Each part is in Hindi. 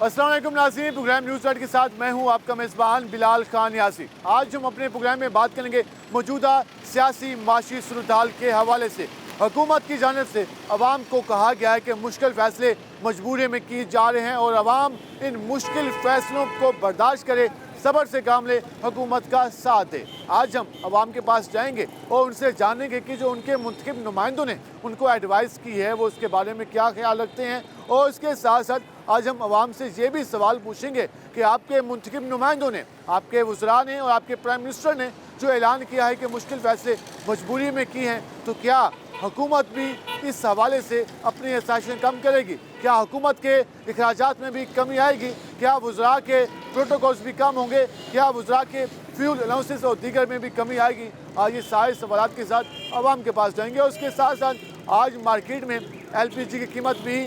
अस्सलाम वालेकुम नाज़रीन, प्रोग्राम न्यूज़ एट के साथ मैं हूं आपका मेज़बान बिलाल खान यासी। आज हम अपने प्रोग्राम में बात करेंगे मौजूदा सियासी माशी सूरत हाल के हवाले से। हुकूमत की जानिब से अवाम को कहा गया है कि मुश्किल फ़ैसले मजबूरी में किए जा रहे हैं और अवाम इन मुश्किल फ़ैसलों को बर्दाश्त करे, सब्र से काम ले, हुकूमत का साथ दे। आज हम अवाम के पास जाएंगे और उनसे जानेंगे कि जो उनके मुंतखब नुमाइंदों ने उनको एडवाइस की है वो उसके बारे में क्या ख्याल रखते हैं। और इसके साथ साथ आज हम अवाम से ये भी सवाल पूछेंगे कि आपके मुंतखब नुमाइंदों ने, आपके वज़रा ने और आपके प्राइम मिनिस्टर ने जो ऐलान किया है कि मुश्किल फ़ैसले मजबूरी में की हैं, तो क्या हुकूमत भी इस हवाले से अपनी आसाइशें कम करेगी? क्या हुकूमत के अखराजात में भी कमी आएगी? क्या वज़रा के प्रोटोकॉल्स भी कम होंगे? क्या वज़रा के फ्यूल अलाउंसेस और दीगर में भी कमी आएगी? आज ये सारे सवालात के साथ आवाम के पास जाएंगे। और उसके साथ साथ आज मार्केट में LPG की कीमत भी,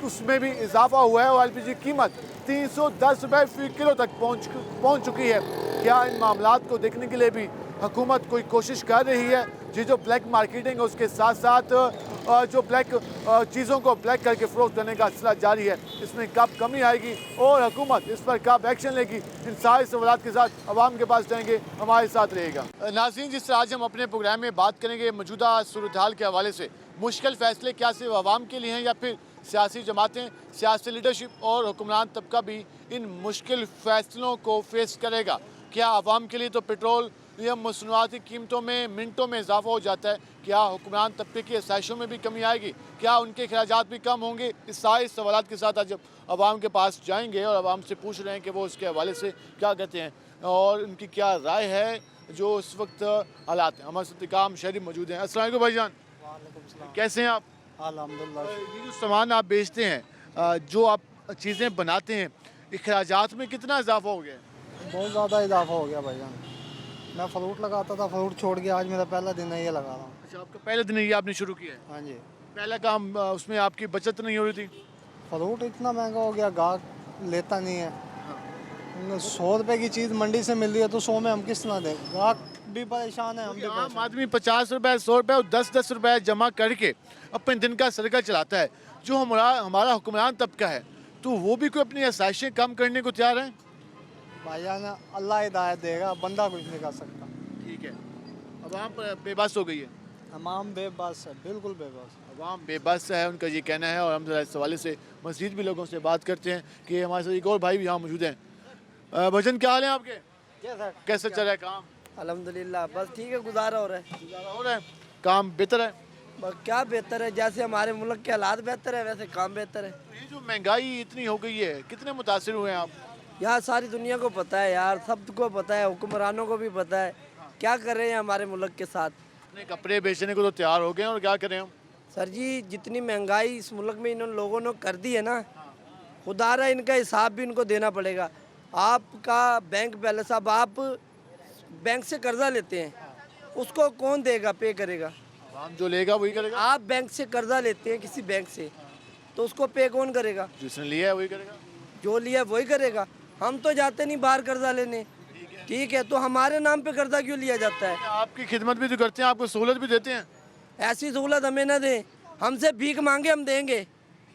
उसमें भी इजाफा हुआ है और LPG की कीमत 310 रुपये फ़ी किलो तक पहुँच चुकी है। क्या इन मामलात को देखने के लिए भी हुकूमत कोई कोशिश कर रही है? जी, जो ब्लैक मार्केटिंग है उसके साथ साथ जो ब्लैक चीज़ों को ब्लैक करके फ़रोख्त करने का सिलसिला जारी है, इसमें कब कमी आएगी और हुकूमत इस पर कब एक्शन लेगी? इन सारे सवालात के साथ आवाम के पास जाएंगे, हमारे साथ रहेगा। नाज़रीन, जिस तरह आज हम अपने प्रोग्राम में बात करेंगे मौजूदा सूरत हाल के हवाले से, मुश्किल फ़ैसले क्या सिर्फ आवाम के लिए हैं या फिर सियासी जमातें, सियासी लीडरशिप और हुक्मरान तबका भी इन मुश्किल फ़ैसलों को फेस करेगा? क्या आवाम के लिए तो पेट्रोल या मसनूआती कीमतों में मिनटों में इजाफा हो जाता है? क्या हुक्मरान तबके की आसाइशों में भी कमी आएगी? क्या उनके अखराजात भी कम होंगे? इस सारे सवालात के साथ आज आवाम के पास जाएंगे और आवाम से पूछ रहे हैं कि वो इसके हवाले से क्या कहते हैं और उनकी क्या राय है जो इस वक्त हालात हैं। हमारे साथ इकाम शरीफ मौजूद हैं। अस्सलाम वालेकुम भाईजान, कैसे हैं आप? अल्हम्दुलिल्लाह। ये जो सामान आप बेचते हैं, जो आप चीज़ें बनाते हैं, अखराजात में कितना इजाफा हो गया? बहुत ज़्यादा इजाफा हो गया भाईजान। मैं फ्रूट लगाता था, फ्रूट छोड़ के आज मेरा पहला दिन है ये लगा रहा हूँ। अच्छा, आपका पहले दिन ये आपने शुरू किया है? हाँ जी। पहला काम उसमें आपकी बचत नहीं हो रही थी? फ्रूट इतना महंगा हो गया, गाहक लेता नहीं है। हाँ। 100 रुपए की चीज़ मंडी से मिल रही है तो 100 में हम किस ना दें? गाहक भी परेशान है, हम भी आम परेशान। आदमी 50 रुपए, 100 रुपए और 10-10 रुपए जमा करके अपने दिन का सर्कल चलाता है। जो हमारा हुक्मरान तबका है, तो वो भी कोई अपनी आसाइशें कम करने को तैयार है? भाईजान अल्लाह हिदायत देगा, बंदा कुछ नहीं कर सकता। ठीक है, अवाम बेबस हो गई है। तमाम बेबस है, बिल्कुल बेबस। अवाम बेबस है, उनका ये कहना है। और हम जरा इस हवाले से मज़ीद भी लोगों से बात करते हैं कि हमारे साथ एक और भाई भी यहाँ मौजूद हैं। भजन, क्या हाल है आपके? कैसे चल रहा है काम? अल्हम्दुलिल्लाह, बस ठीक है, गुजारा हो रहा है। गुजारा हो रहा है? काम बेहतर है? बस क्या बेहतर है, जैसे हमारे मुल्क के हालात बेहतर है वैसे काम बेहतर है। तो ये जो महंगाई इतनी हो गई है, कितने मुतासिर हुए हैं आप? यहाँ सारी दुनिया को पता है यार, सबको पता है, हुक्मरानों को भी पता है क्या कर रहे हैं हमारे मुल्क के साथ। अपने कपड़े बेचने को तो तैयार हो गए हैं और क्या करें हम? सर जी, जितनी महंगाई इस मुल्क में इन लोगों ने कर दी है ना, खुदारा इनका हिसाब भी इनको देना पड़ेगा। आपका बैंक बैलेंस, अब आप बैंक से कर्जा लेते हैं, उसको कौन देगा, पे करेगा? हम जो लेगा वही करेगा। आप बैंक से कर्जा लेते हैं किसी बैंक से, तो उसको पे कौन करेगा? जिसने लिया है वही करेगा। जो लिया वही करेगा। हम तो जाते नहीं बाहर कर्जा लेने, ठीक है, तो हमारे नाम पे कर्जा क्यों लिया जाता है? आपकी खिदमत भी तो करते हैं, आपको सहूलत भी देते हैं। ऐसी सहूलत हमें ना दें। हमसे भीख मांगे हम देंगे,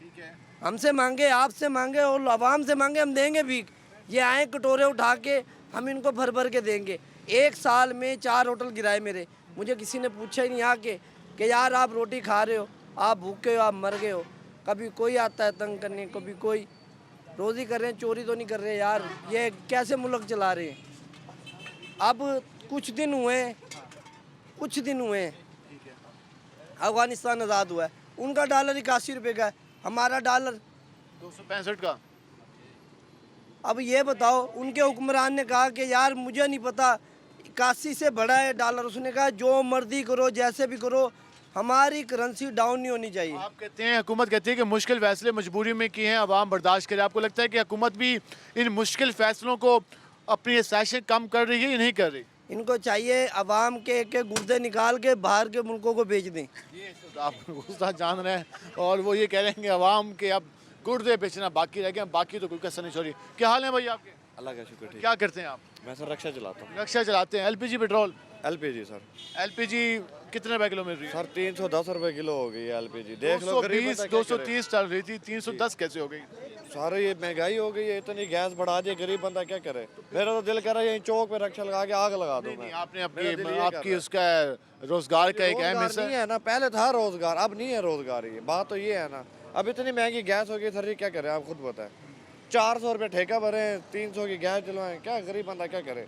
ठीक है। हमसे मांगे, आपसे मांगे और आवाम से मांगे हम देंगे भीख। ये आए कटोरे उठा के हम इनको भर भर के देंगे। एक साल में 4 होटल गिराए मेरे। मुझे किसी ने पूछा ही नहीं आके कि यार आप रोटी खा रहे हो, आप भूखे हो, आप मर गए हो। कभी कोई आता है तंग करने, कभी कोई। रोज़ी कर रहे हैं, चोरी तो नहीं कर रहे यार। ये कैसे मुल्क चला रहे हैं? अब कुछ दिन हुए अफ़गानिस्तान आज़ाद हुआ है, उनका डॉलर 81 रुपये का है, हमारा डॉलर 265 का। अब ये बताओ, उनके हुक्मरान ने कहा कि यार मुझे नहीं पता 81 से बड़ा है डॉलर। उसने कहा जो मर्जी करो, जैसे भी करो, हमारी करेंसी डाउन नहीं होनी चाहिए। आप कहते हैं, हुकूमत कहती है कि मुश्किल फैसले मजबूरी में किए हैं, अवाम बर्दाश्त करे। आपको लगता है कि हुकूमत भी इन मुश्किल फैसलों को अपनी आसाइशें कम कर रही है या नहीं कर रही? इनको चाहिए अवाम के एक एक गुर्दे निकाल के बाहर के मुल्कों को बेच दें। ये तो आप गुस्सा जान रहे हैं और वो ये कह रहे हैं कि अवाम के अब गुर्दे बेचना बाकी रह गए, बाकी तो कोई कसर नहीं छोड़ी। क्या हाल है भाई आपके? अल्लाह का शुक्र। ठीक। क्या करते हैं आप? मैं सर रक्षा चलाता हूँ। रक्षा चलाते हैं। LPG petrol? LPG sir. LPG कितने रुपए किलो मिल रही है? सर 310 रुपए किलो हो गई है LPG। देख लो, गरीब 220 230 चल रही थी, 310 कैसे हो गई? सारे ये महंगाई हो गई है, इतनी गैस बढ़ा दी, गरीब बंदा क्या करे। मेरा तो दिल कर रहा है यहीं चौक पे रक्षा लगा के आग लगा दूं मैं। आपने मेरा दिल ये आपकी कर उसका रोजगार का एक अहम रोजगार हिस्सा नहीं है ना, पहले था रोजगार, अब नहीं है रोजगार। ये बात तो ये है ना, अब इतनी महंगी गैस हो गई सर, क्या करे आप खुद बताएं। 400 रुपये ठेका भरे, 300 की गैस जलवाएं, क्या गरीब बंदा क्या करे।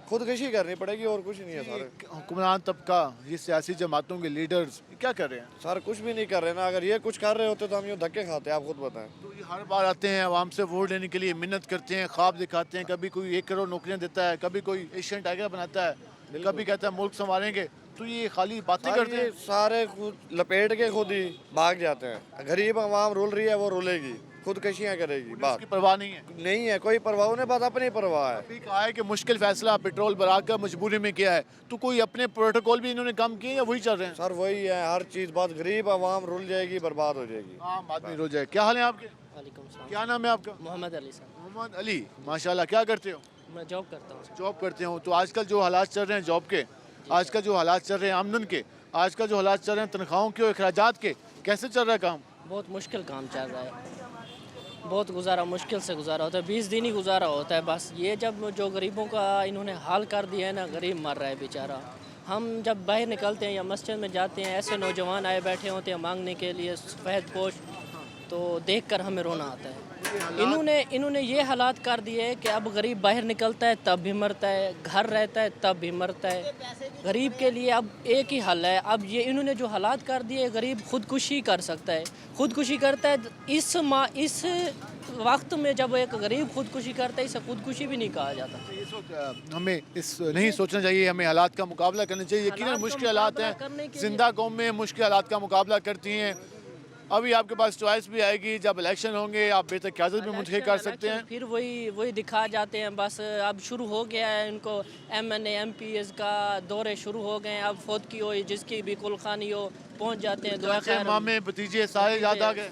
खुदकुशी करनी पड़ेगी और कुछ नहीं है सर। हुक्मरान तबका, ये सियासी जमातों के लीडर्स क्या कर रहे हैं? सर कुछ भी नहीं कर रहे ना, अगर ये कुछ कर रहे होते तो हम यूँ धक्के खाते, आप खुद बताएं। तो ये हर बार आते हैं आवाम से वोट लेने के लिए, मिन्नत करते हैं, ख्वाब दिखाते हैं, कभी कोई 1 करोड़ नौकरियां देता है, कभी कोई एशियन टाइगर बनाता है, कभी कहता है मुल्क संभालेंगे। तो ये खाली बातें करते हैं। सारे खुद लपेट के खुद ही भाग जाते हैं। गरीब आवाम रुल रही है, वो रुलेगी, खुदकशियाँ करेगी। बात उसकी परवाह नहीं है। नहीं है कोई परवाह, उन्हें बस अपनी परवाह है। अभी कहा है कि मुश्किल फैसला पेट्रोल बढ़ा कर मजबूरी में किया है, तो कोई अपने प्रोटोकॉल भी इन्होंने कम किए या वही चल रहे हैं? सर वही है हर चीज़, बात गरीब आवाम रुल जाएगी, बर्बाद हो जाएगी। आम आदमी रो जाए। क्या हाल है आपके? वालेकुम सलाम। क्या नाम है आपका? मोहम्मद अली साहब। मोहम्मद अली, माशाल्लाह। क्या करते हो? मैं जॉब करता हूँ। जॉब करते हो। तो आजकल जो हालात चल रहे हैं जॉब के, आजकल जो हालात चल रहे हैं आमदन के, आजकल जो हालात चल रहे हैं तनख्वाहों के और अखराजात के, कैसे चल रहा है काम? बहुत मुश्किल काम चल रहा है, बहुत गुजारा मुश्किल से गुजारा होता है, 20 दिन ही गुजारा होता है बस। ये जब जो गरीबों का इन्होंने हाल कर दिया है ना, गरीब मर रहा है बेचारा। हम जब बाहर निकलते हैं या मस्जिद में जाते हैं, ऐसे नौजवान आए बैठे होते हैं मांगने के लिए सफ़ेद पोश, तो देखकर हमें रोना आता है। इन्होंने ये हालात कर दिए हैं कि अब गरीब बाहर निकलता है तब भी मरता है, घर रहता है तब भी मरता है। गरीब के लिए अब एक ही हल है। अब ये इन्होंने जो हालात कर दिए, गरीब खुदकुशी कर सकता है, खुदकुशी करता है। इस वक्त में जब एक गरीब खुदकुशी करता है, इसे खुदकुशी भी नहीं कहा जाता। इस वक्त हमें इस नहीं सोचना चाहिए, हमें हालात का मुकाबला करना चाहिए। यकीनन मुश्किल हालात हैं, जिंदा कौम में मुश्किल हालात का मुकाबला करती हैं। अभी आपके पास चॉइस भी आएगी, जब इलेक्शन होंगे आप बेहतर क़यादत भी मुंतखब कर सकते हैं। फिर वही दिखा जाते हैं बस। अब शुरू हो गया है इनको MNA MPs का दौरे शुरू हो गए हैं। अब फौत की हो, जिसकी भी कुलखानी हो, पहुंच जाते हैं। दुआ खैर, मामे भतीजे सारे याद आ गए।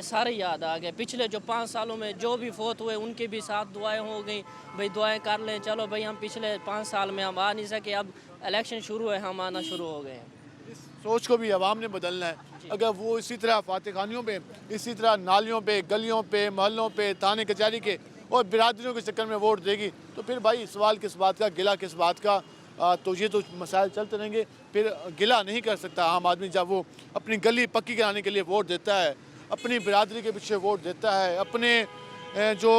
सारे याद आ गए। पिछले जो 5 सालों में जो भी फौत हुए उनके भी साथ दुआएं हो गई, भाई दुआएं कर लें। चलो भाई, हम पिछले 5 साल में हम आ नहीं सके, अब इलेक्शन शुरू है, हम आना शुरू हो गए हैं। इस सोच को भी आवाम ने बदलना है। अगर वो इसी तरह फातेखानियों पे, इसी तरह नालियों पे, गलियों पे, मोहल्लों पे, थाने कचहरी के और बिरादरियों के चक्कर में वोट देगी, तो फिर भाई सवाल किस बात का, गिला किस बात का? तो ये तो मसाइल चलते रहेंगे। फिर गिला नहीं कर सकता आम आदमी जब वो अपनी गली पक्की कराने के लिए वोट देता है, अपनी बिरादरी के पीछे वोट देता है, अपने जो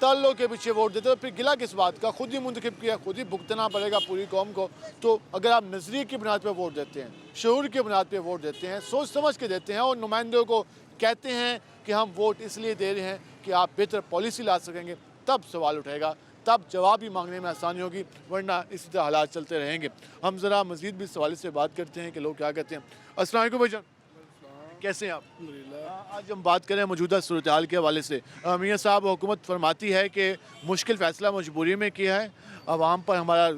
ताल्लुक़ के पीछे वोट देते हो, फिर गिला किस बात का? खुद ही मुंतखब किया, खुद ही भुगतना पड़ेगा पूरी कौम को। तो अगर आप नज़रिए की बुनियाद पर वोट देते हैं, शऊर की बुनियाद पर वोट देते हैं, सोच समझ के देते हैं और नुमाइंदों को कहते हैं कि हम वोट इसलिए दे रहे हैं कि आप बेहतर पॉलिसी ला सकेंगे, तब सवाल उठेगा, तब जवाब ही मांगने में आसानी होगी, वरना इसी तरह हालात चलते रहेंगे। हम ज़रा मज़ीद भी सवाल से बात करते हैं कि लोग क्या कहते हैं। अस्सलाम वालेकुम भाईजान, कैसे हैं आप? आज हम बात करें मौजूदा सूरत हाल के हवाले से। मियाँ साहब, हुकूमत फरमाती है कि मुश्किल फ़ैसला मजबूरी में किया है, आवाम पर हमारा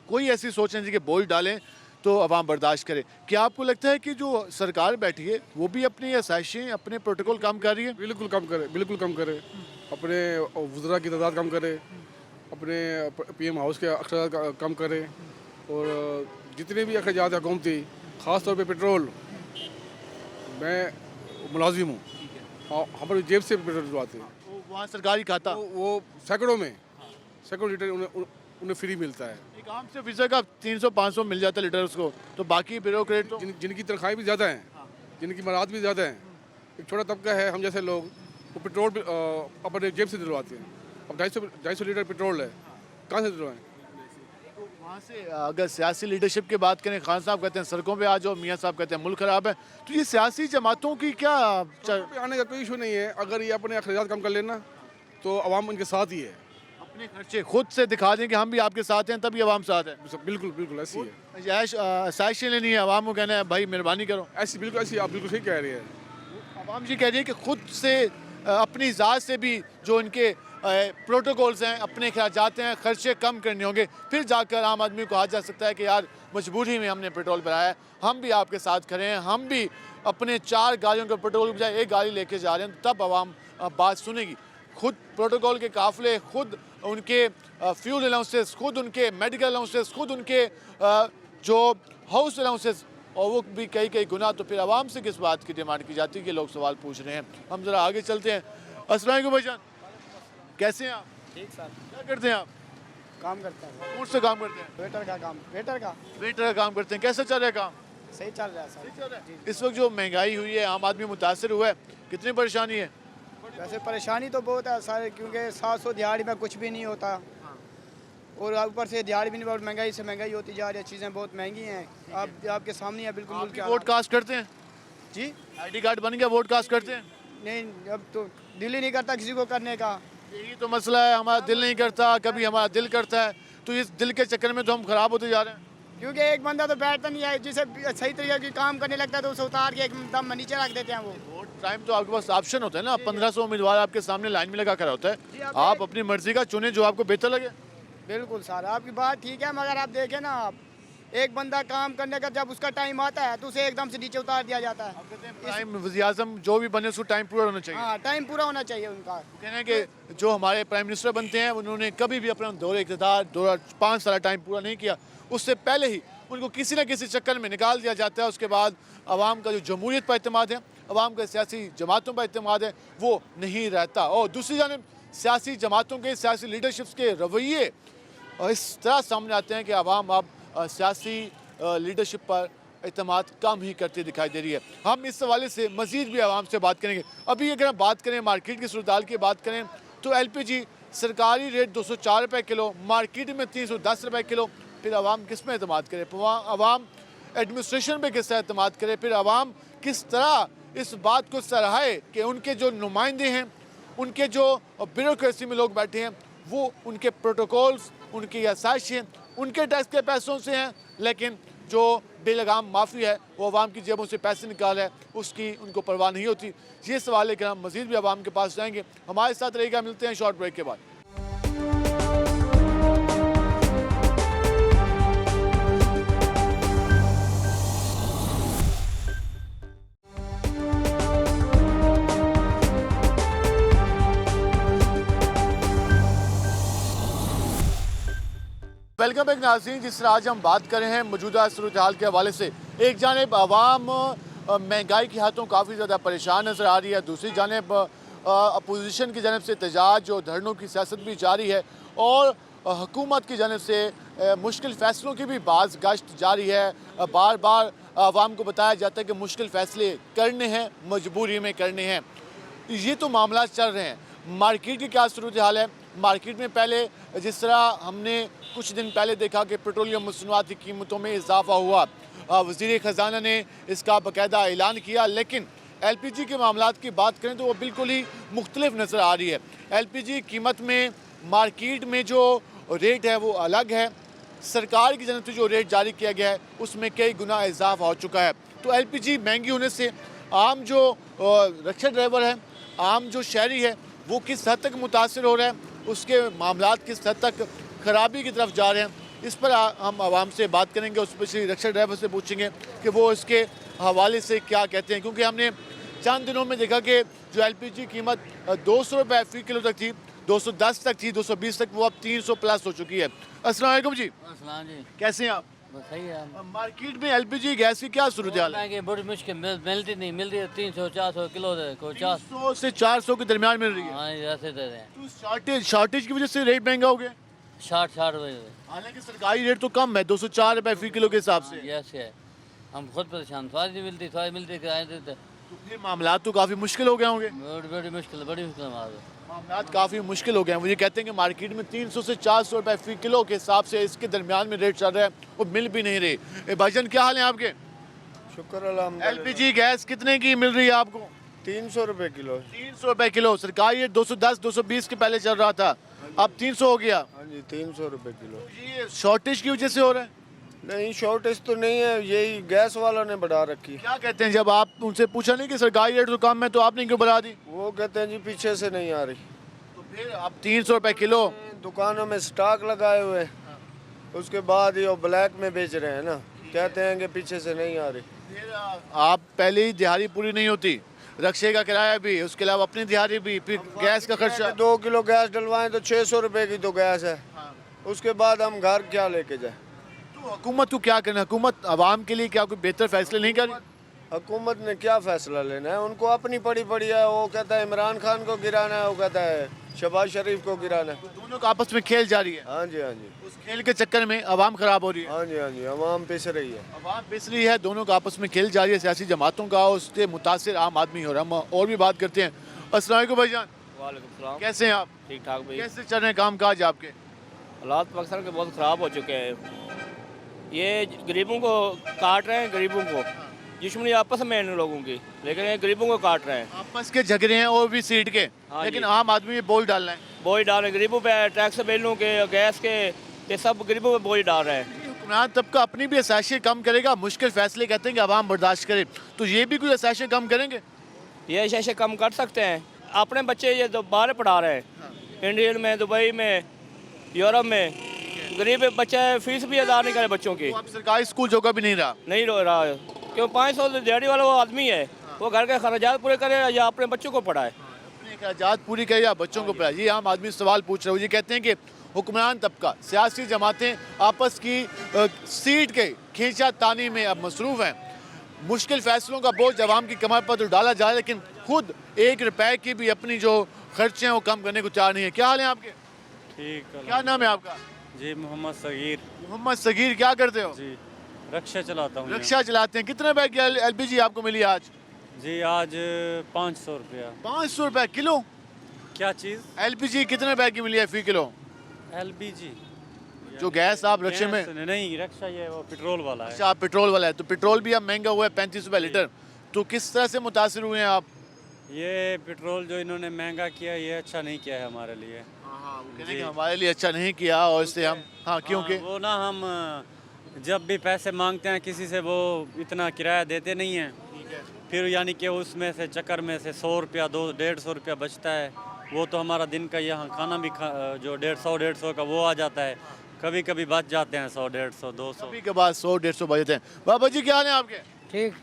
कोई ऐसी सोच नहीं कि बोझ डालें तो आवाम बर्दाश्त करे। क्या आपको लगता है कि जो सरकार बैठी है वो भी अपनी आसाइशें, अपने प्रोटोकॉल कम कर रही है? बिल्कुल कम करे, बिल्कुल कम करे। अपने वज़रा की तादाद कम करे, अपने PM हाउस के अखराज कम करे, और जितने भी अखराजात हुकूमती, ख़ास तौर पे पेट्रोल, मैं मुलाजिम हूँ, हमारी जेब से पेट्रोल डलवाते हैं। वहाँ सरकारी खाता वो सैकड़ों लीटर उन्हें फ्री मिलता है। एक आम से वीज़ा का 300-500 मिल जाता है लीटर उसको, तो बाकी ब्यूरोक्रेट तो जिनकी तनख्वाहें भी ज़्यादा हैं, जिनकी मराद भी ज़्यादा हैं, एक छोटा तबका है हम जैसे लोग, वो पेट्रोल अपने जेब से दिलवाते हैं। अब 250 लीटर पेट्रोल है, कहाँ से दिलवाएं? वहाँ से अगर सियासी लीडरशिप की बात करें, खान साहब कहते हैं सड़कों पे आ जाओ, मियाँ साहब कहते हैं मुल्क ख़राब है, तो ये सियासी जमातों की क्या आने का कोई इशू नहीं है। अगर ये अपने अखराजात कम कर लेना तो अवाम उनके साथ ही है। अपने खर्चे खुद से दिखा दें कि हम भी आपके साथ हैं, तभी आवाम साथ है। बिल्कुल बिल्कुल ऐसी है। आसाइशें लेनी है, आवाम को कहना है भाई मेहरबानी करो। ऐसी बिल्कुल ऐसी, आप बिल्कुल सही कह रही है। आवाम जी कह रही है कि खुद से अपनी ज़ात से भी जो इनके प्रोटोकॉल्स हैं, अपने अखराजात हैं, खर्चे कम करने होंगे, फिर जाकर आम आदमी को कहा जा सकता है कि यार मजबूरी में हमने पेट्रोल भराया है, हम भी आपके साथ खड़े हैं, हम भी अपने 4 गाड़ियों के पेट्रोल के बजाय 1 गाड़ी लेके जा रहे हैं, तब आवाम बात सुनेगी। खुद प्रोटोकॉल के काफ़िले, खुद उनके फ्यूल अलाउंसेस, खुद उनके मेडिकल अलाउंसेस, खुद उनके जो हाउस अलाउंसेस, और वो भी कई गुना, तो फिर आवाम से किस बात की डिमांड की जाती है कि लोग सवाल पूछ रहे हैं। हम ज़रा आगे चलते हैं। अस्सलाम वालेकुम भाईजान, कैसे हैं आप? ठीक सर, क्या करते हैं आप? काम करता है कौन सा काम करते हैं? वेटर का काम, वेटर का वेटर का काम करते हैं। कैसा चल रहा है काम? सही चल रहा है सर। इस वक्त जो महंगाई हुई है, आम आदमी मुतासर हुआ है, कितनी परेशानी है? वैसे परेशानी तो बहुत है सर, क्योंकि 700 दिहाड़ी में कुछ भी नहीं होता और ऊपर से दिहाड़ी भी नहीं, बहुत महंगाई से महंगाई होती जा रही है, चीज़ें बहुत महंगी हैं। आप आपके सामने है बिल्कुल मुल्क के वोट कास्ट करते हैं? हालात। जी आईडी कार्ड बन गया, वोट कास्ट करते हैं? नहीं, अब तो दिल ही नहीं करता किसी को करने का। यही तो मसला है, हमारा दिल नहीं करता, कभी हमारा दिल करता है, तो इस दिल के चक्कर में तो हम खराब होते जा रहे हैं। क्योंकि एक बंदा तो बैठता नहीं है, जिसे सही तरीके की काम करने लगता है तो उसे उतार के एकदम नीचे रख देते हैं वो। वोट टाइम तो आपके पास ऑप्शन होता है ना, 1500 उम्मीदवार आपके सामने लाइन में लगा कर होता जी, है, आप आप अपनी मर्जी का चुने जो आपको बेहतर लगे। बिल्कुल सर, आपकी बात ठीक है, मगर आप देखें ना, आप एक बंदा काम करने का जब उसका टाइम आता है तो उसे एकदम से नीचे उतार दिया जाता है। टाइम वज़ीर आज़म जो भी बने उसको टाइम पूरा होना चाहिए। हाँ, टाइम पूरा होना चाहिए उनका। कहना है कि जो हमारे प्राइम मिनिस्टर बनते हैं उन्होंने कभी भी अपना दौरे इक़्तिदार 5 साल टाइम पूरा नहीं किया, उससे पहले ही उनको किसी न किसी चक्कर में निकाल दिया जाता है। उसके बाद आवाम का जो जमहूरियत पर एतमाद है, आवाम का सियासी जमातों पर एतमाद है, वो नहीं रहता। और दूसरी जानिब सियासी जमातों के, सियासी लीडरशिप्स के रवैये इस तरह सामने आते हैं कि आवाम अब सियासी लीडरशिप पर एतमाद कम ही करती दिखाई दे रही है। हम इस हवाले से मज़ीद भी आवाम से बात करेंगे। अभी अगर हम बात करें मार्केट की सूरत की बात करें तो LPG सरकारी रेट 204 रुपये किलो, मार्केट में 310 रुपये किलो। फिर आवाम किस में एतमाद करे? आवाम एडमिनिस्ट्रेशन पे किस तरह एतमाद करे? फिर आवाम किस तरह इस बात को सराहे कि उनके जो नुमाइंदे हैं, उनके जो ब्यूरोक्रेसी में लोग बैठे हैं, वो उनके प्रोटोकॉल्स, उनकी आसाइशें उनके टैक्स के पैसों से हैं, लेकिन जो बेलगाम माफ़ी है वो आवाम की जेबों से पैसे निकाल है, उसकी उनको परवाह नहीं होती। ये सवाल लेकर हम मज़ीद भी आवाम के पास जाएंगे। हमारे साथ रहेगा, मिलते हैं शॉर्ट ब्रेक के बाद। वेलकम बैक नाज़रीन, जिस तरह आज हम बात कर रहे हैं मौजूदा सूरत हाल के हवाले से, एक जानिब आवाम महंगाई के हाथों काफ़ी ज़्यादा परेशान नज़र आ रही है, दूसरी जानिब अपोजिशन की जानिब से एहतजाज और धरनों की सियासत भी जारी है और हुकूमत की जानिब से मुश्किल फ़ैसलों की भी बाज़ गश्त जारी है। बार बार आवाम को बताया जाता है कि मुश्किल फ़ैसले करने हैं, मजबूरी में करने हैं। ये तो मामला चल रहे हैं। मार्केट की क्या सूरत हाल है? मार्केट में पहले जिस तरह हमने कुछ दिन पहले देखा कि पेट्रोलियम मसनूआत की कीमतों में इजाफा हुआ, वज़ीर ख़जाना ने इसका बाकायदा ऐलान किया, लेकिन LPG के मामलात की बात करें तो वो बिल्कुल ही मुख्तलिफ नज़र आ रही है। LPG कीमत में मार्केट में जो रेट है वो अलग है, सरकार की जानब से जो रेट जारी किया गया है उसमें कई गुना इजाफा हो चुका है। तो LPG महंगी होने से आम जो रिक्शा ड्राइवर है, आम जो शहरी है, वो किस हद तक मुतासर हो रहा है, उसके मामलात किस हद तक ख़राबी की तरफ जा रहे हैं, इस पर हम आवाम से बात करेंगे। स्पेशली रिक्शा ड्राइवर से पूछेंगे कि वो इसके हवाले से क्या कहते हैं, क्योंकि हमने चंद दिनों में देखा कि जो LPG कीमत 200 रुपये फ़ी किलो तक थी, 210 तक थी, 220 तक, वो अब 300 प्लस हो चुकी है। अस्सलाम वालेकुम जी, अस्सलाम जी, कैसे हैं आप? बस सही है। मार्केट में LPG गैस की क्या सूरत हाल है? महंगी बड़ी मुश्किल मिलती नहीं, मिल रही है 300-400 किलो दे कोई 400। 300 से 400 के दरमियान मिल रही है। हाँ, ऐसे दे रहे हैं। तो शॉर्टेज की वजह से रेट महंगा हो गया। 60 रुपये। हालांकि सरकारी रेट तो कम है, 204 रुपये फ़ी किलो के हिसाब से। यस है, हम खुद परेशान, स्वाद नहीं मिलती, स्वाद मिलती किराए देते। तो फिर मामला तो काफ़ी मुश्किल हो गए होंगे। बड़ी मुश्किल हमारे। मामला काफ़ी मुश्किल हो गए हैं। मुझे कहते हैं कि मार्केट में 300 से 400 रुपये फ़ी किलो के हिसाब से इसके दरमियान में रेट चल रहा है, वो मिल भी नहीं रही। भाईजान क्या हाल है आपके? शुक्र अल्हम्दुलिल्लाह। LPG गैस कितने की मिल रही है आपको? 300 रुपये किलो। 300 रुपये किलो। सरकारी रेट 210-220 के पहले चल रहा था, अब 300 हो गया। हाँ जी, 300 रुपये किलो। ये शॉर्टेज की वजह से हो रहा है? नहीं, शॉर्टेज तो नहीं है, यही गैस वालों ने बढ़ा रखी। क्या कहते हैं, जब आप उनसे पूछा नहीं कि सरकारी रेट तो कम है तो आपने क्यों बढ़ा दी? वो कहते हैं जी पीछे से नहीं आ रही। तो फिर अब 300 रुपये किलो। दुकानों में स्टॉक लगाए हुए, उसके बाद ये ब्लैक में बेच रहे हैं ना, कहते हैं कि पीछे से नहीं आ रही। फिर आप पहले ही दिहाड़ी पूरी नहीं होती, रक्शे का किराया भी, उसके अलावा अपनी दिहाड़ी भी, फिर गैस का खर्चा। 2 किलो गैस डलवाएं तो 600 रुपये की तो गैस है। उसके बाद हम घर क्या लेके जाए? तो हुकूमत को क्या करना? हुकूमत आवाम के लिए क्या कोई बेहतर फैसले नहीं कर रही? हुकूमत ने क्या फैसला लेना है, उनको अपनी पड़ी पड़ी है। वो कहता है इमरान खान को गिराना है, वो कहता है शहबाज शरीफ को गिराना है। दोनों का आपस में खेल जारी है। हाँ जी, हाँ जी, उस खेल के चक्कर में आवाम खराब हो रही है। हाँ जी, हाँ जी, अवाम पिस रही है। आवाम पिस रही है, दोनों का आपस में खेल जारी है सियासी जमातों का, उससे मुतासिर आम आदमी हो रहा है। हम और भी बात करते हैं। अस्सलाम वालेकुम भाईजान, वालेकुम सलाम। कैसे हैं आप? ठीक ठाक भाई। कैसे चल रहे हैं काम काज आपके? हालात पाकिस्तान के बहुत ख़राब हो चुके हैं। ये गरीबों को काट रहे हैं, गरीबों को दुश्मनी आपस में इन लोगों की, लेकिन ये गरीबों को काट रहे हैं। आपस के झगड़े हैं और भी सीट के, हाँ लेकिन जी। आम आदमी ये बोल डाल रहे हैं। बोझ डाल रहे हैं गरीबों पे, टैक्स बिलों के, गैस के, ये सब गरीबों पे बोझ डाल रहे हैं। हुक्मरान तबका अपनी भी असाइशें कम करेगा, मुश्किल फैसले कहते हैं कि आवाम बर्दाश्त करे, तो ये भी कोई असाइशें कम करेंगे? ये ऐसे कम कर सकते हैं। अपने बच्चे ये तो बाहर पढ़ा रहे हैं, इंडिया में, दुबई में, यूरोप में। गरीब बच्चे फीस भी अदा नहीं करे बच्चों की, तो अब सरकारी स्कूल जोगा भी नहीं रहा। नहीं रो रहा है। क्यों 500 दिहाड़ी वाला वो आदमी है, वो घर के खर्चात पूरे करे या अपने बच्चों को पढ़ाए। अपनी अखराजात पूरी करे या बच्चों को पढ़ाए, ये आम आदमी सवाल पूछ रहे हो। ये कहते हैं कि हुक्मरान तबका, सियासी जमातें आपस की सीट के खींचा तानी में अब मसरूफ़ हैं। मुश्किल फैसलों का बोझ आवाम की कमर पर तो डाला जाए, लेकिन खुद 1 रुपए की भी अपनी जो खर्चे हैं वो कम करने को तैयार नहीं है। क्या हाल है आपके? ठीक क्या नाम है आपका? जी, मोहम्मद सगीर मोहम्मद सगीर, क्या करते हो? जी, रक्षा चलाता हूँ। रिक्शा चलाते हैं। कितने रुपए की एलपीजी आपको मिली आज? जी, आज 500 रुपया। 500 रुपए किलो? क्या चीज़? एलपीजी कितने रुपए की मिली है फी किलो? LPG जो गैस आप रक्षा में? नहीं, रक्षा ये वो पेट्रोल वाला है। अच्छा, पेट्रोल वाला है, तो पेट्रोल भी अब महंगा हुआ है, 35 रुपए लीटर। तो किस तरह से मुतासिर हुए हैं आप? ये पेट्रोल जो इन्होंने महंगा किया, ये अच्छा नहीं किया है हमारे लिए। हाँ, वो कह रहे हैं कि हमारे लिए अच्छा नहीं किया, और इससे हम क्योंकि वो ना, हम जब भी पैसे मांगते हैं किसी से, वो इतना किराया देते नहीं हैं। फिर यानी कि उसमें से चक्कर में से 100 रुपया, 150 रुपया बचता है। वो तो हमारा दिन का यहाँ खाना भी जो 150 का वो आ जाता है। कभी कभी बच जाते हैं 100, 150, 200। कभी के बाद 100-150 बजते हैं। बाबा जी क्या हाल है आपके? ठीक।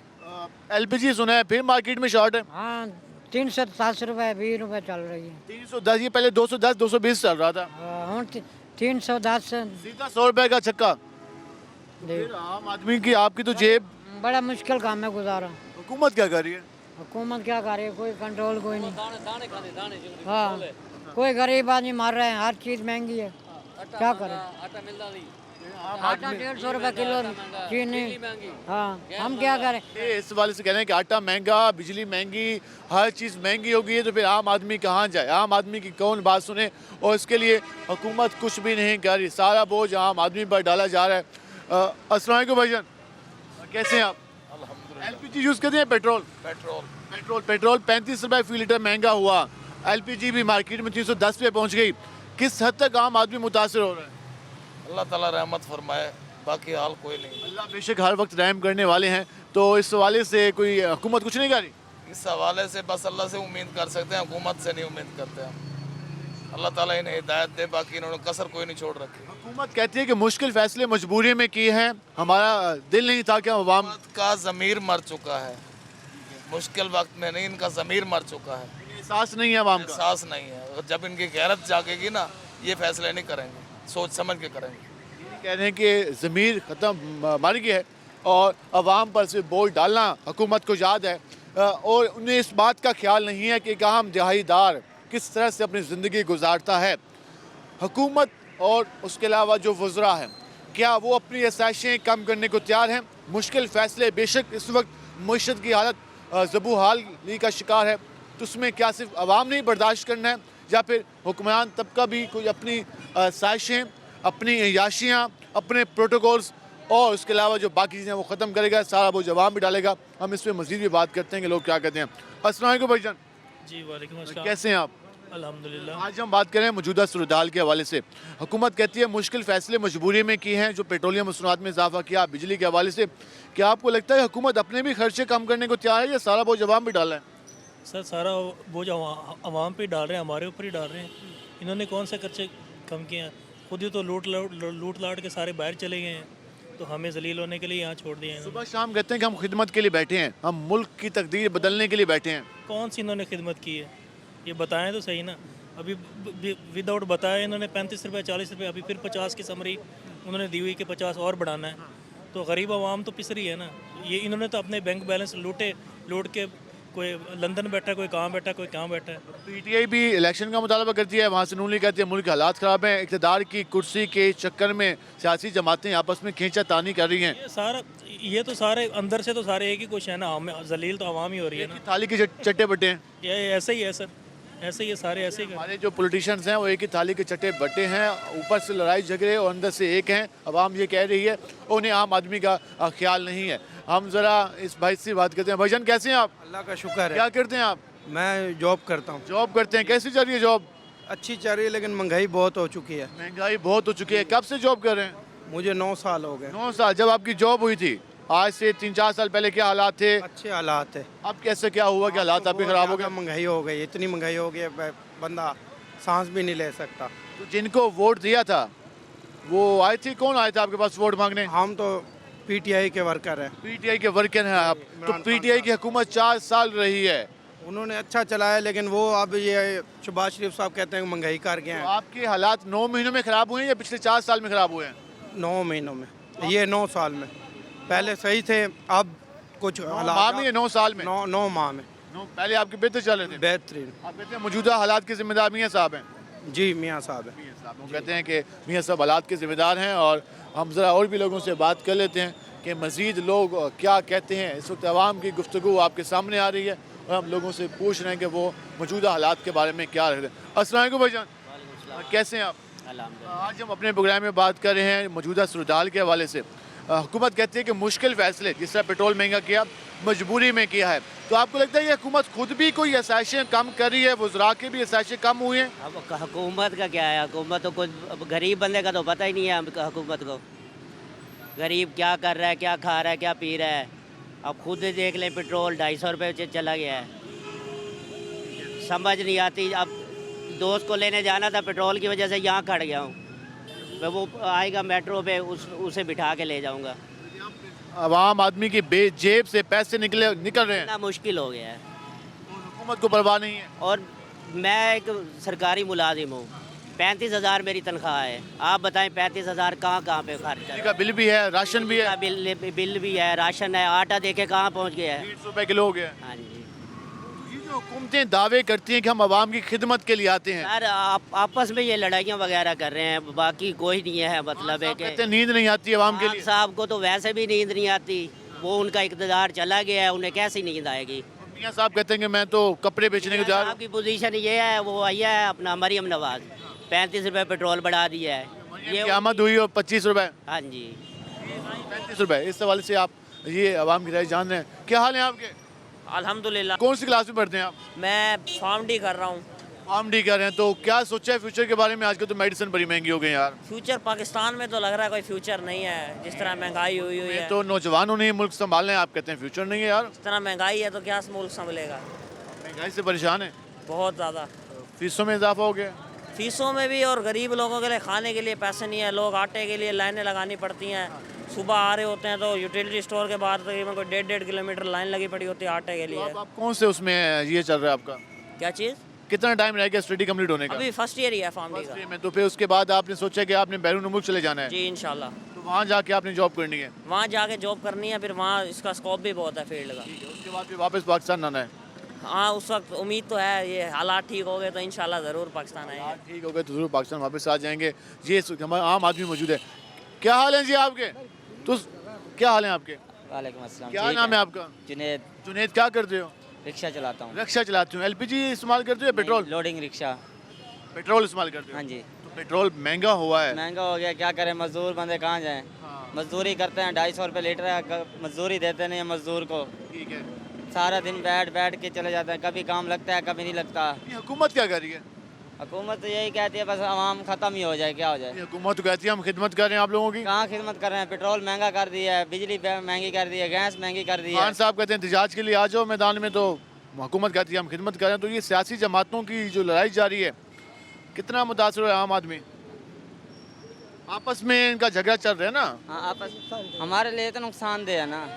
एलपीजी सुना है फिर मार्केट में शॉर्ट है। हाँ, 310 रुपये 20 रुपये चल रही है। 310, ये पहले 210 220 चल रहा था। हूँ 310 सीधा 100 रुपए का छक्का। फिर आम आदमी की, आपकी तो जेब। बड़ा मुश्किल काम है गुजारा। हुकूमत क्या कर रही है? हुकूमत क्या कर रही है? कोई कंट्रोल कोई नहीं। हाँ, कोई गरीब आदमी मार रहे हैं, हर चीज़ महंगी है, क्या करें? आटा 150 रुपये किलो, चीनी। हाँ, हम क्या करें? ये इस वाले से कह रहे हैं कि आटा महंगा, बिजली महंगी, हर चीज़ महंगी हो गई है, तो फिर आम आदमी कहाँ जाए? आम आदमी की कौन बात सुने? और इसके लिए हुकूमत कुछ भी नहीं कर रही, सारा बोझ आम आदमी पर डाला जा रहा है। अस्सलाम वालेकुम भाईजान, कैसे हैं आप? एलपीजी यूज़ करते हैं? पेट्रोल? पेट्रोल 35 रुपए फी लीटर महंगा हुआ। एलपीजी भी मार्केट में 310 पे पहुँच गई। किस हद तक आम आदमी मुतासर हो रहा है? अल्लाह ताला रहमत फरमाए, बाकी हाल कोई नहीं। अल्लाह बेशक हर वक्त रहम करने वाले हैं, तो इस हवाले से कोई हुकूमत कुछ नहीं कर रही? इस हवाले से बस अल्लाह से उम्मीद कर सकते हैं, हुकूमत से नहीं उम्मीद करते हैं। अल्लाह ताला इन्हें हिदायत दे, बाकी इन्होंने कसर कोई नहीं छोड़ रखी। हुकूमत कहती है कि मुश्किल फैसले मजबूरी में किए हैं, हमारा दिल नहीं था कि हम अवाम का ज़मीर मर चुका है, मुश्किल वक्त में नहीं, इनका ज़मीर मर चुका है। एहसास नहीं है अवाम का? एहसास नहीं है। और जब इनकी गैरत जागेगी ना, ये फैसले नहीं करेंगे, सोच समझ के करेंगे। कह रहे हैं कि ज़मीर ख़त्म मर गया है और अवाम पर से बोझ डालना हुकूमत को याद है, और उन्हें इस बात का ख्याल नहीं है कि एक आम दिहाड़ीदार किस तरह से अपनी ज़िंदगी गुजारता है। हुकूमत और उसके अलावा जो वज़रा हैं, क्या वो अपनी आसाइशें कम करने को तैयार हैं? मुश्किल फ़ैसले, बेशक इस वक्त मईशत की हालत ज़बू हाली का शिकार है, तो उसमें क्या सिर्फ अवाम नहीं बर्दाश्त करना है, या फिर हुक्मरान तबका भी कोई अपनी साजिशें, अपनी याशियाँ, अपने प्रोटोकॉल्स और उसके अलावा जो बाकी चीज़ें वो ख़त्म करेगा, सारा वो जवाब भी डालेगा? हम इस पर मज़ीद भी बात करते हैं कि लोग क्या कहते हैं। अस्सलाम वालेकुम भाईजान। जी वालेकुम अस्सलाम। कैसे हैं आप? अल्हम्दुलिल्लाह। आज हम बात करें मौजूदा सूरत-ए-हाल के हवाले से। हुकूमत कहती है मुश्किल फ़ैसले मजबूरी में किए हैं, जो पेट्रोलियम मसनूआत में इजाफा किया, बिजली के हवाले से। क्या आपको लगता है हुकूमत अपने भी खर्चे कम करने को तैयार है, या सारा बोझ अवाम भी डाला है? सर, सारा बोझ आवाम पे डाल रहे हैं, हमारे ऊपर ही डाल रहे हैं। इन्होंने कौन से खर्चे कम किए हैं? खुद ही तो लूट लाट के सारे बाहर चले गए हैं, तो हमें जलील होने के लिए यहाँ छोड़ दिए हैं। सुबह शाम कहते हैं कि हम खिदमत के लिए बैठे हैं, हम मुल्क की तकदीर बदलने के लिए बैठे हैं। कौन सी इन्होंने खिदमत की है, ये बताएं तो सही ना। अभी विदाउट बताए इन्होंने 35 रुपये 40 रुपये, अभी फिर 50 की समरी उन्होंने दी हुई कि 50 और बढ़ाना है, तो गरीब आवाम तो पिस रही है ना। ये इन्होंने तो अपने बैंक बैलेंस लूट के, कोई लंदन बैठा है, कोई कहाँ बैठा है, कोई कहाँ बैठा है। पीटीआई भी इलेक्शन का मुतालबा करती है, वहाँ से नून लीग कहती है मुल्क के हालात ख़राब हैं, इक़्तिदार की कुर्सी के चक्कर में सियासी जमातें आपस में खींचातानी कर रही हैं। ये तो सारे अंदर से तो सारे एक ही कुछ है ना, जलील तो आवाम ही हो रही है ना। थाली के चट्टे बट्टे हैं, ये ऐसे ही है सर, ऐसे ही है, सारे ऐसे ही। हमारे जो पॉलिटिशियंस हैं वो एक ही थाली के चट्टे बट्टे हैं, ऊपर से लड़ाई झगड़े और अंदर से एक हैं। अवाम ये कह रही है, उन्हें आम आदमी का ख्याल नहीं है। हम ज़रा इस भाई से बात करते हैं। भाईजान कैसे हैं आप? अल्लाह का शुक्र है। क्या करते हैं आप? मैं जॉब करता हूँ। जॉब करते हैं, कैसी चल रही है जॉब? अच्छी चल रही है, लेकिन महंगाई बहुत हो चुकी है। महंगाई बहुत हो चुकी है। कब से जॉब कर रहे हैं? मुझे 9 साल हो गए। 9 साल। जब आपकी जॉब हुई थी आज से 3-4 साल पहले क्या हालात थे? अच्छे हालात है। अब कैसे क्या हुआ कि हालात आपके ख़राब हो गए? महंगाई हो गई, इतनी महंगाई हो गई है, बंदा सांस भी नहीं ले सकता। तो जिनको वोट दिया था वो आए थे? कौन आए थे आपके पास वोट मांगने? हम तो पीटीआई के वर्कर हैं। पीटीआई के वर्कर हैं आप? तो पीटीआई की हुकूमत 4 साल रही है, उन्होंने अच्छा चलाया, लेकिन वो अब ये शहबाज शरीफ साहब कहते हैं कि महंगाई कर गए हैं। तो आपके हालात 9 महीनों में ख़राब हुए हैं या पिछले 4 साल में ख़राब हुए हैं? 9 महीनों में, ये 9 साल में। पहले सही थे, अब कुछ 9 माह में या 9 साल में? 9 माह में। पहले आपके बेहतर चल रहे थे? बेहतरीन। आप कहते हैं मौजूदा हालात के जिम्मेदार मियाँ साहब हैं? जी मियाँ साहब हैं। वो कहते हैं कि मियाँ साहब हालात के जिम्मेदार हैं। और हम ज़रा और भी लोगों से बात कर लेते हैं कि मज़ीद लोग क्या कहते हैं। इस वक्त आवाम की गुफ्तगू आपके सामने आ रही है और हम लोगों से पूछ रहे हैं कि वो मौजूदा हालात के बारे में क्या रखते हैं। अस्सलाम वालेकुम भाईजान, कैसे हैं आप? आज हम अपने प्रोग्राम में बात कर रहे हैं मौजूदा सूरत के हवाले से। हुकूमत कहती है कि मुश्किल फ़ैसले, जिस तरह पेट्रोल महंगा किया, मजबूरी में किया है। तो आपको लगता है ये हुकूमत खुद भी कोई आसाइशें कम कर रही है? वज़रा के भी आसाइशें कम हुई हैं? अब हुकूमत का क्या है, हुकूमत तो कुछ गरीब बंदे का तो पता ही नहीं है हुकूमत को। गरीब क्या कर रहा है, क्या खा रहा है, क्या पी रहा है। अब खुद ही देख लें, पेट्रोल 250 रुपये चला गया है, समझ नहीं आती। अब दोस्त को लेने जाना था, पेट्रोल की वजह से यहाँ खड़ गया हूँ। मैं वो आएगा मेट्रो पे, उसे बिठा के ले जाऊँगा। आवाम आदमी की जेब से पैसे निकल रहे हैं, इतना मुश्किल हो गया है। हुकूमत को परवाह नहीं है। और मैं एक सरकारी मुलाजिम हूँ, 35,000 मेरी तनख्वाह है। आप बताएं 35,000 कहाँ पे खर्च है? का बिल भी है, राशन भी है। बिल भी है, राशन है, आटा देके कहाँ पहुँच गया है? 150 रुपये किलो हो गया। हाँ जी। ये जो हुकूमतें दावे करती हैं कि हम आवाम की खिदमत के लिए आते हैं, सर आपस में ये लड़ाइयाँ वगैरह कर रहे हैं, बाकी कोई नहीं है। मतलब है कि नींद नहीं आती आवाम के लिए। साहब को तो वैसे भी नींद नहीं आती, वो उनका इक़्तिदार चला गया है, उन्हें कैसी नींद आएगी? मियाँ साहब कहते हैं कि मैं तो कपड़े बेचने के जा रहा हूँ। आपकी पोजीशन ये है, वो आई है अपना मरियम नवाज, 35 रुपये पेट्रोल बढ़ा दिया है। ये आमद हुई और 25 रुपये। हाँ जी, 35 रुपये। इस हवाले से आप ये आवाम की राय जान रहे हैं। क्या हाल है आपके? अल्हम्दुलिल्लाह। कौन सी क्लास में पढ़ते हैं आप? मैं फार्म डी कर रहा हूँ। फार्म डी कर रहे हैं, तो क्या सोचा है फ्यूचर के बारे में? आजकल तो मेडिसिन बड़ी महंगी हो गई यार। फ्यूचर पाकिस्तान में तो लग रहा है कोई फ्यूचर नहीं है, जिस तरह महंगाई हुई है। तो नौजवानों ने मुल्क संभालना है, आप कहते हैं फ्यूचर नहीं है यार। इस तरह महंगाई है तो क्या मुल्क संभलेगा? महंगाई से परेशान है बहुत ज़्यादा। फीसों में इजाफा हो गया। फीसों में भी, और गरीब लोगों के लिए खाने के लिए पैसे नहीं है। लोग आटे के लिए लाइनें लगानी पड़ती हैं। सुबह आ रहे होते हैं तो यूटिलिटी स्टोर के बाहर तकरीबन कोई 1.5 किलोमीटर लाइन लगी पड़ी होती है आटे के लिए। आप कौन से उसमें ये चल रहा है आपका? क्या चीज़? कितना टाइम रह गया स्टडी कंप्लीट होने का? अभी फर्स्ट ईयर ही है फार्म डी का। में तो फिर उसके बाद आपने सोचा कि आपने बैरून मुल्क चले जाना है? जी इंशाल्लाह। तो वहाँ जाके आपने जॉब करनी है? वहाँ जाके जॉब करनी है, फिर वहाँ इसका स्कोप भी बहुत है फील्ड का। उसके बाद फिर वापस पाकिस्तान आना है? हाँ, उस वक्त उम्मीद तो है, ये हालात ठीक हो गए तो इंशाल्लाह ज़रूर पाकिस्तान आएंगे। ठीक हो गए तो ज़रूर पाकिस्तान वापस आ जाएंगे। ये हमारे आम आदमी मौजूद है। क्या हाल है जी आपके? तो क्या हाल है आपके? वालेकुम अस्सलाम। क्या नाम है आपका? जुनेद। जुनेद, क्या करते हो? रिक्शा चलाता हूँ। रिक्शा चलाते हो? एलपीजी इस्तेमाल करते हो या पेट्रोल? Loading rickshaw. पेट्रोल इस्तेमाल करते हो? हाँ जी। तो पेट्रोल महंगा हुआ है। महंगा हो गया, क्या करें, मजदूर बंदे कहाँ जाएं? मजदूरी करते हैं, 250 रुपये लीटर है, मजदूरी देते नहीं है मजदूर को। ठीक है। सारा दिन बैठ के चले जाते हैं, कभी काम लगता है कभी नहीं लगता। हुकूमत क्या कर रही है? हुकूमत तो यही कहती है बस आवाम ख़त्म ही हो जाए, क्या हो जाए। हुकूमत तो कहती है हम खिदमत कर रहे हैं आप लोगों की। कहाँ खिदमत कर रहे हैं? पेट्रोल महंगा कर दिया है, बिजली महंगी कर दी है, गैस महंगी कर दी है। खान साहब कहते हैं एहतजाज के लिए आ जाओ मैदान में, तो हुकूमत कहती है हम खिदमत कर रहे हैं। तो ये सियासी जमातों की जो लड़ाई जारी है, कितना मुतासर है आम आदमी? आपस में इनका झगड़ा चल रहा है ना। हाँ, आपस हमारे लिए तो नुकसानदेह है ना।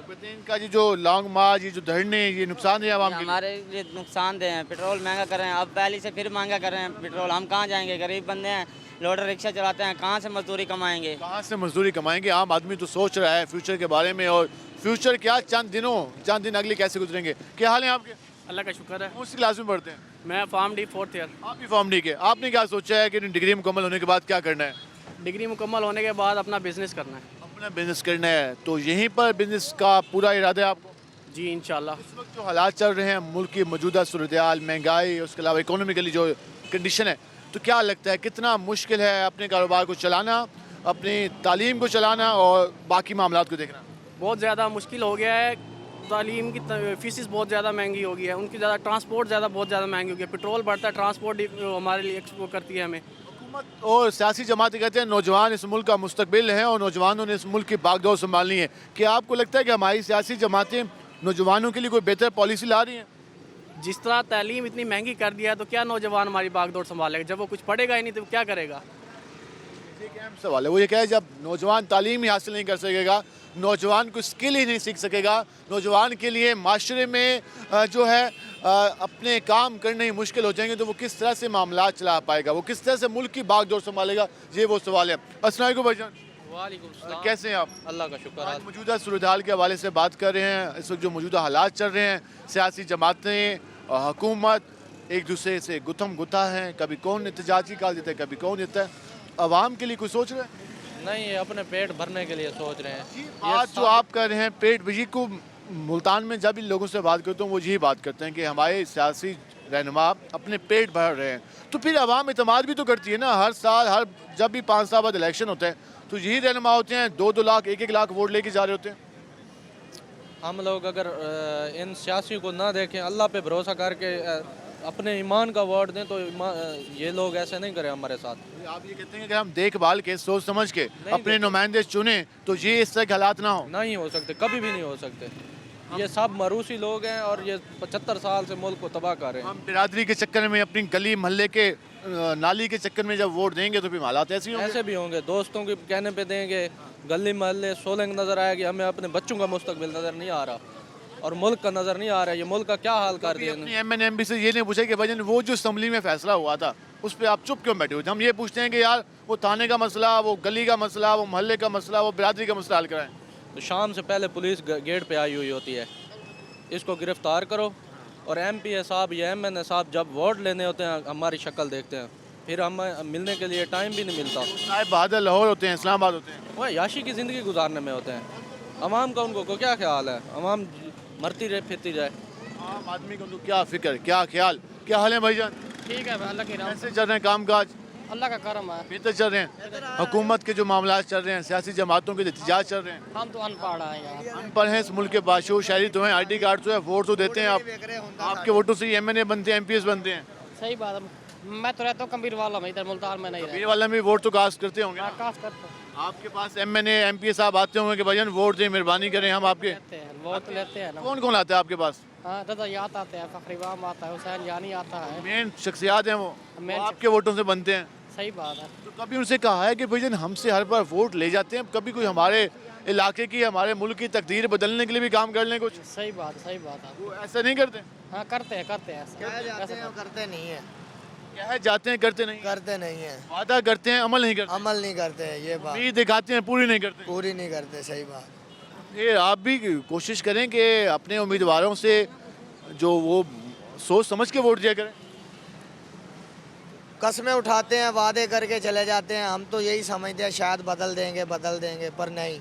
कहते हैं इनका जो लॉन्ग मार्च, ये जो धरने, ये नुकसान है आवाम के लिए। हमारे लिए नुकसानदेह हैं। पेट्रोल महंगा कर रहे हैं, अब पहले से फिर महंगा कर रहे हैं पेट्रोल। हम कहाँ जाएंगे? गरीब बंदे हैं, लोडर रिक्शा चलाते हैं, कहाँ से मजदूरी कमाएंगे? कहाँ से मजदूरी कमाएंगे? आम आदमी तो सोच रहा है फ्यूचर के बारे में, और फ्यूचर क्या, चंद दिन अगले कैसे गुजरेंगे। क्या हाल है आपके? अल्लाह का शुक्र है। कौन सी क्लास में पढ़ते हैं? मैं फॉर्म डी 4th ईयर। आप भी फॉर्म डी के। आपने क्या सोचा है कि डिग्री मुकम्मल होने के बाद क्या करना है? डिग्री मुकम्मल होने के बाद अपना बिजनेस करना है। अपना बिजनेस करना है, तो यहीं पर बिजनेस का पूरा इरादा है आपको? जी इंशाल्लाह। इस वक्त जो हालात चल रहे हैं, मुल्क की मौजूदा सूरत-ए-हाल, महंगाई, उसके अलावा इकोनॉमिकली जो कंडीशन है, तो क्या लगता है कितना मुश्किल है अपने कारोबार को चलाना, अपनी तालीम को चलाना और बाकी मामलात को देखना? बहुत ज़्यादा मुश्किल हो गया है। तालीम की फीसिस बहुत ज़्यादा महंगी हो गई है, उनकी ज़्यादा ट्रांसपोर्ट बहुत ज़्यादा महंगी हो गई है। पेट्रोल बढ़ता है, ट्रांसपोर्ट हमारे लिए वो करती है हमें। हुकूमत और सियासी जमातें कहते हैं नौजवान इस मुल्क का मुस्तकबिल है और नौजवानों ने इस मुल्क की बागडोर संभालनी है। क्या आपको लगता है कि हमारी सियासी जमातें नौजवानों के लिए कोई बेहतर पॉलिसी ला रही हैं? जिस तरह तालीम इतनी महंगी कर दिया है तो क्या नौजवान हमारी बागडोर संभालेगा? जब वो कुछ पढ़ेगा ही नहीं तो क्या करेगा? एक अहम सवाल है, वो ये कहे जब नौजवान तालीम ही हासिल नहीं कर सकेगा, नौजवान को स्किल ही नहीं सीख सकेगा, नौजवान के लिए माशरे में जो है अपने काम करने ही मुश्किल हो जाएंगे, तो वो किस तरह से मामला चला पाएगा, वो किस तरह से मुल्क की बागडोर संभालेगा, ये वो सवाल है। अस्सलाम वालेकुम भाईजान। वालेकुम सलाम। कैसे हैं आप? अल्लाह का शुक्र है। मौजूदा सूरत-हाल के हवाले से बात कर रहे हैं। इस वक्त जो मौजूदा हालात चल रहे हैं, सियासी जमातें और हुकूमत एक दूसरे से गुथम गुथा हैं, कभी कौन एहतजाजी कॉल देता है, कभी कौन देता है। आवाम के लिए कुछ सोच रहे हैं? नहीं, ये अपने पेट भरने के लिए सोच रहे हैं। आज जो आप कर रहे हैं पेट भजी को, मुल्तान में जब इन लोगों से बात करता हूँ वो यही बात करते हैं कि हमारे सियासी रहनुमा अपने पेट भर रहे हैं, तो फिर आवाम एतमाद भी तो करती है ना। हर साल जब भी 5 साल बाद इलेक्शन होता है तो यही रहनुमा होते हैं 2-2 लाख 1-1 लाख वोट लेके जा रहे होते हैं। हम लोग अगर इन सियासी को ना देखें, अल्लाह पे भरोसा करके अपने ईमान का वोट दें तो ये लोग ऐसे नहीं करें हमारे साथ। आप ये कहते हैं कि हम देखभाल के सोच समझ के अपने नुमाइंदे चुने तो ये इस तरह के हालात ना हो? नहीं हो सकते, कभी भी नहीं हो सकते। ये सब मरूसी लोग हैं और ये 75 साल से मुल्क को तबाह कर रहे हैं। हम बिरादरी के चक्कर में, अपनी गली मोहल्ले के नाली के चक्कर में जब वोट देंगे तो फिर हालात ऐसे ही होंगे। ऐसे भी होंगे, दोस्तों के कहने पे देंगे, गली मोहल्ले सोलंग नज़र आएगी, हमें अपने बच्चों का मुस्तकबिल नज़र नहीं आ रहा और मुल्क का नज़र नहीं आ रहा है। ये मुल्क का क्या हाल कर दिया। MNMB से ये नहीं पूछा कि भाईजान वो जो असम्बली में फैसला हुआ था उस पर आप चुप क्यों बैठे हो? हम ये पूछते हैं कि यार वो थाने का मसला, वो गली का मसला, वो मोहल्ले का मसला, वो बिरादरी का मसला हल कराएं। तो शाम से पहले पुलिस गेट पे आई हुई होती है, इसको गिरफ्तार करो। और MPA साहब या MNA साहब जब वोट लेने होते हैं हमारी शक्ल देखते हैं, फिर हम मिलने के लिए टाइम भी नहीं मिलता। साहिब बहादुर लाहौर होते हैं, इस्लामाबाद होते हैं, वो याशी की ज़िंदगी गुजारने में होते हैं। अवाम का उनको को क्या ख्याल है? अवाम मरती रहे फिरती जाए। आम आदमी को तो क्या फिक्र, क्या ख्याल। क्या हाल है भाईजान? ठीक है, अल्लाह की रहमत। कैसे चल रहे हैं काम काज? अल्लाह का करम है, बेहतर चल रहे हैं। हुकूमत के जो मामला चल रहे हैं, सियासी जमातों के एहतजाज चल रहे हैं। हम तो अनपढ़ हैं यार। अनपढ़ हैं, इस मुल्क के बाशूर शहरी तो हैं, ID कार्ड तो है, वोट तो देते हैं आप। आपके वोटों से ही MNA बनते हैं, MPS बनते हैं। सही बात है। मैं तो रहता हूँ कबीर वाला में, इधर मुल्तान में नहीं रहता। कबीर वाला में वोट तो कास्ट करते होंगे ना? कास्ट करते हैं। आपके पास MNA MPA साहब आते होंगे कि भाईजान वोट दें, मेहरबानी करें, हम आपके वोट लेते हैं ना। कौन कौन आता है आपके पास? हाँ, दादा याद आते हैं, फखरी वाम आता है, हुसैन यानी आता है। मेन शख्सियात हैं वो आपके वोटों से बनते हैं। सही बात है। तो कभी उनसे कहा है कि भाईजान हमसे हर बार वोट ले जाते हैं, कभी कोई हमारे इलाके की, हमारे मुल्क की तकदीर बदलने के लिए भी काम कर लें कुछ? सही बात है। वो ऐसा नहीं करते? हाँ करते हैं ऐसा। करते नहीं है, कह जाते हैं, करते नहीं है। वादा करते हैं, अमल नहीं करते। अमल नहीं करते हैं, ये बात उम्मीद दिखाते हैं, पूरी नहीं करते। पूरी नहीं करते। सही बात। ये आप भी कोशिश करें कि अपने उम्मीदवारों से जो वो सोच समझ के वोट दिया करें। कस्में उठाते हैं, वादे करके चले जाते हैं, हम तो यही समझते हैं शायद बदल देंगे, पर नहीं,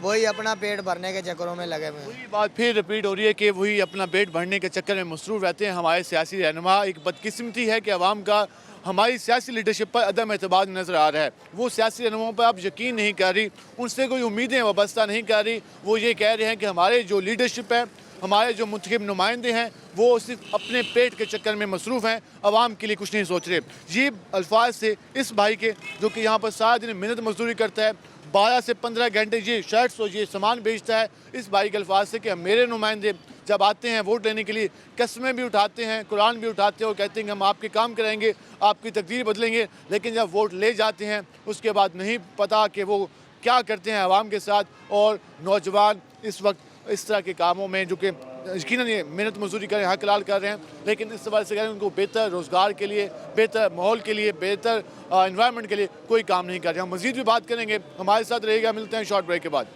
वही अपना पेट भरने के चक्करों में लगे हुए हैं। वही बात फिर रिपीट हो रही है कि वही अपना पेट भरने के चक्कर में मसरूफ़ रहते हैं हमारे सियासी रहनुमा। एक बदकिस्मती है कि अवाम का हमारी सियासी लीडरशिप पर अदम एतबार नज़र आ रहा है। वो सियासी रहनुमाओं पर आप यकीन नहीं कर रही, उनसे कोई उम्मीदें वाबस्ता नहीं कर रही। वो ये कह रहे हैं कि हमारे जो लीडरशिप है, हमारे जो मुंतखब नुमाइंदे हैं, वो सिर्फ अपने पेट के चक्कर में मसरूफ़ हैं, आवाम के लिए कुछ नहीं सोच रहे। ये अल्फाज से इस भाई के जो कि यहाँ पर सारा दिन मेहनत मजदूरी करता है, 12 से 15 घंटे ये शर्ट्स और ये सामान बेचता है, इस भाई के अल्फाज से कि मेरे नुमाइंदे जब आते हैं वोट लेने के लिए कस्में भी उठाते हैं, कुरान भी उठाते हैं और कहते हैं कि हम आपके काम कराएंगे, आपकी तकदीर बदलेंगे, लेकिन जब वोट ले जाते हैं उसके बाद नहीं पता कि वो क्या करते हैं आवाम के साथ। और नौजवान इस वक्त इस तरह के कामों में जो कि यकीनन ये मेहनत मजदूरी कर रहे हैं, हक हलाल कर रहे हैं, लेकिन इस सवाल से कह रहे हैं उनको बेहतर रोज़गार के लिए, बेहतर माहौल के लिए, बेहतर इन्वायरमेंट के लिए कोई काम नहीं कर रहे हैं। हम मज़ीद भी बात करेंगे, हमारे साथ रहेगा। मिलते हैं शॉर्ट ब्रेक के बाद।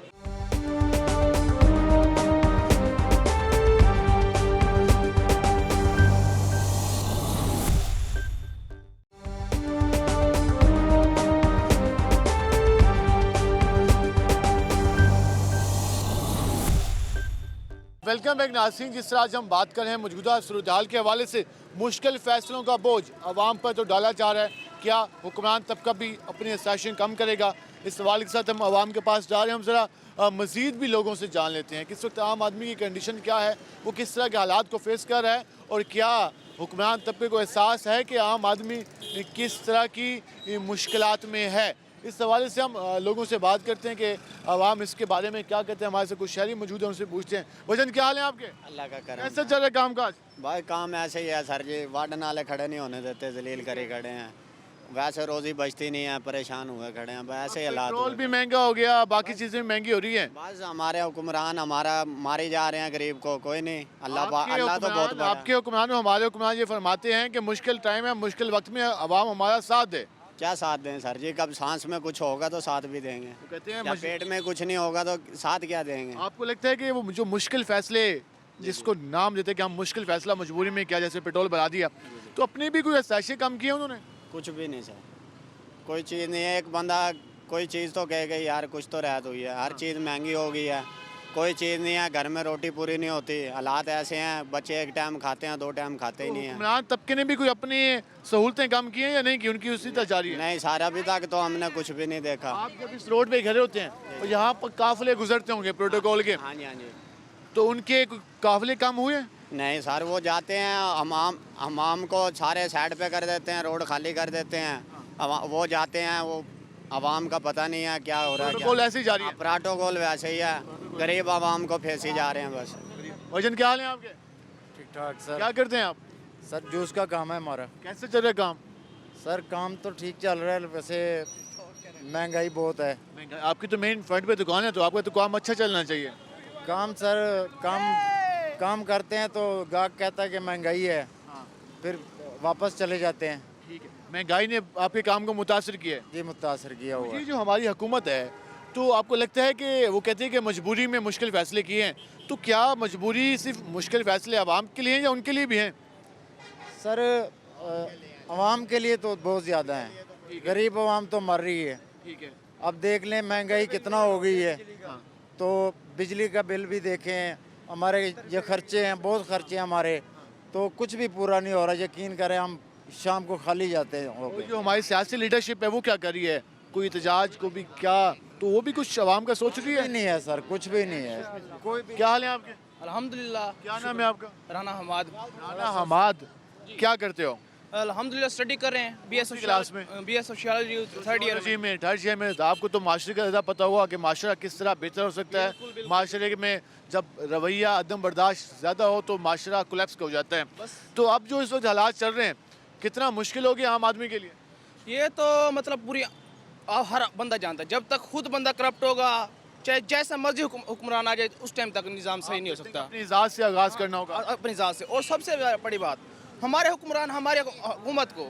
वेलकम बैक नाज़रीन। जिस तरह आज हम बात कर रहे हैं मौजूदा सूरत हाल के हवाले से, मुश्किल फ़ैसलों का बोझ आवाम पर तो डाला जा रहा है, क्या हुक्मरान तबका भी अपनी शासन कम करेगा? इस सवाल के साथ हम आवाम के पास जा रहे हैं। हम ज़रा मज़ीद भी लोगों से जान लेते हैं कि इस वक्त आम आदमी की कंडीशन क्या है, वो किस तरह के हालात को फेस कर रहा है, और क्या हुक्मरान तबके को एहसास है कि आम आदमी किस तरह की मुश्किलात में है। इस हवाले से हम लोगों से बात करते हैं कि आवाम इसके बारे में क्या कहते हैं। हमारे से कुछ शहरी मौजूद हैं, उनसे पूछते हैं। वजन क्या हाल है आपके? अल्लाह का करम। कैसे चल रहा है काम काज? भाई काम ऐसे ही है सर जी, वार्ड नाले खड़े नहीं होने देते, जलील करे खड़े हैं। वैसे रोजी बचती नहीं है, परेशान हुए खड़े हैं, ऐसे ही हालात। पेट्रोल भी महंगा हो गया, बाकी चीज़ें भी महंगी हो रही हैं। बस हमारे हुक्मरान हमारा मारे जा रहे हैं गरीब को, कोई नहीं। अल्लाह तो बहुत बड़ा। आपके हुक्मरान, हमारे हुक्मरान ये फरमाते हैं कि मुश्किल टाइम है, मुश्किल वक्त में आवाम हमारा साथ दे। क्या साथ दें सर जी? कब सांस में कुछ होगा तो साथ भी देंगे, कहते हैं जब पेट में कुछ नहीं होगा तो साथ क्या देंगे? आपको लगता है कि वो जो मुश्किल फैसले, जिसको नाम देते हैं कि हम मुश्किल फैसला मजबूरी में किया, जैसे पेट्रोल बढ़ा दिया, तो अपने भी कोई ऐसे कम किए उन्होंने? कुछ भी नहीं सर, कोई चीज़ नहीं है। एक बंदा कोई चीज़ तो कहेगा यार कुछ तो राहत हुई है। हर चीज़ महंगी हो गई है, कोई चीज़ नहीं है, घर में रोटी पूरी नहीं होती। हालात ऐसे हैं, बच्चे एक टाइम खाते हैं, 2 टाइम खाते ही नहीं हैं। हुक्मरान तबके ने भी कोई अपनी सहूलतें कम की हैं या नहीं की? उनकी उसी तरह जारी है? नहीं सर, अभी तक तो हमने कुछ भी नहीं देखा। आप जब इस रोड पे खड़े होते हैं और यहाँ पर काफिले गुजरते होंगे प्रोटोकॉल के, हाँ जी हाँ जी, तो उनके काफिले कम हुए? नहीं सर, वो जाते हैं हमाम को सारे साइड पे कर देते हैं, रोड खाली कर देते हैं। वो जाते हैं, वो आवाम का पता नहीं है क्या हो रहा है। प्रोटोकॉल ऐसे ही जारी है? प्रोटोकॉल वैसे ही है, गरीब आवाम को फेंसी जा रहे हैं बस। वजन क्या हाल है आपके? ठीक ठाक सर। क्या करते हैं आप? सर जूस का काम है हमारा। कैसे चल रहा है काम? सर काम तो ठीक चल रहा है, वैसे महंगाई बहुत है। आपकी तो मेन फ्रंट पे दुकान है, तो आपका तो काम अच्छा चलना चाहिए। काम सर काम करते हैं तो गाहक कहता है कि महंगाई है, फिर वापस चले जाते हैं। ठीक है, महंगाई ने आपके काम को मुतासर किया है? जी मुतासर किया हुआ ये जो हमारी हुकूमत है, तो आपको लगता है कि वो कहते हैं कि मजबूरी में मुश्किल फ़ैसले किए हैं, तो क्या मजबूरी सिर्फ मुश्किल फ़ैसले आवाम के लिए हैं या उनके लिए भी हैं? सर आवाम के लिए तो बहुत ज़्यादा है, गरीब आवाम तो मर रही है। ठीक है, अब देख लें महंगाई कितना हो गई है, तो बिजली का बिल भी देखें, हमारे ये खर्चे हैं, बहुत खर्चे हैं हमारे, तो कुछ भी पूरा नहीं हो रहा। यकीन करें हम शाम को खाली जाते हैं। तो जो हमारी सियासी लीडरशिप है वो क्या कर रही है? कोई एहतजाज को भी क्या, तो वो भी कुछ आवाम का सोच रही है? नहीं है सर, कुछ भी नहीं है। कोई क्या हाल है आपके? अल्हम्दुलिल्लाह। क्या नाम है आपका? राना हमाद। राना हमाद, क्या करते हो? अल्हम्दुलिल्लाह स्टडी कर रहे हैं, बीएस क्लास में, बीएस सोशियोलॉजी थर्ड ईयर में। थर्ड ईयर में। तो आपको तो माशरे का ज़्यादा पता होगा कि माशरा किस तरह बेहतर हो सकता है। माशरे में जब रवैया अदम बर्दाश्त ज़्यादा हो तो माशरा कोलैप्स हो जाता है। तो अब जो इस वक्त हालात चल रहे हैं, कितना मुश्किल हो गया आम आदमी के लिए? ये तो मतलब पूरी हर बंदा जानता है, जब तक खुद बंदा करप्ट होगा, चाहे जैसा मर्जी हुक्मरान आ जाए, उस टाइम तक निज़ाम सही नहीं हो सकता। अपनी ज़ात से आगाज़ करना होगा। अपनी ज़ात से। और सबसे बड़ी बात, हमारे हुक्मरान, हमारे हुकूमत को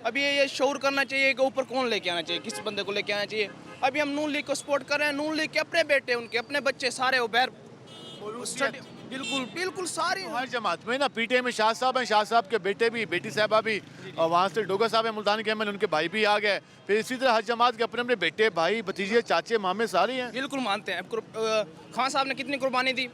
अभी ये शऊर करना चाहिए कि ऊपर कौन लेके आना चाहिए, किस बंदे को लेके आना चाहिए। अभी हम नून लीग को सपोर्ट कर रहे हैं, नून लीग के अपने बेटे, उनके अपने बच्चे सारे उबैर बिल्कुल सारी हर जमात में ना। पीटीआई में शाह साहब हैं, शाह साहब के बेटे भी, बेटी साहबा भी, और वहाँ से डोगा साहब हैं मुल्तान के एमएलए, उनके भाई भी आ गए। फिर इसी तरह हर जमात के अपने अपने बेटे, भाई, भतीजे, चाचे, मामे सारे हैं। बिल्कुल मानते हैं। खान साहब ने कितनी कुर्बानी दी,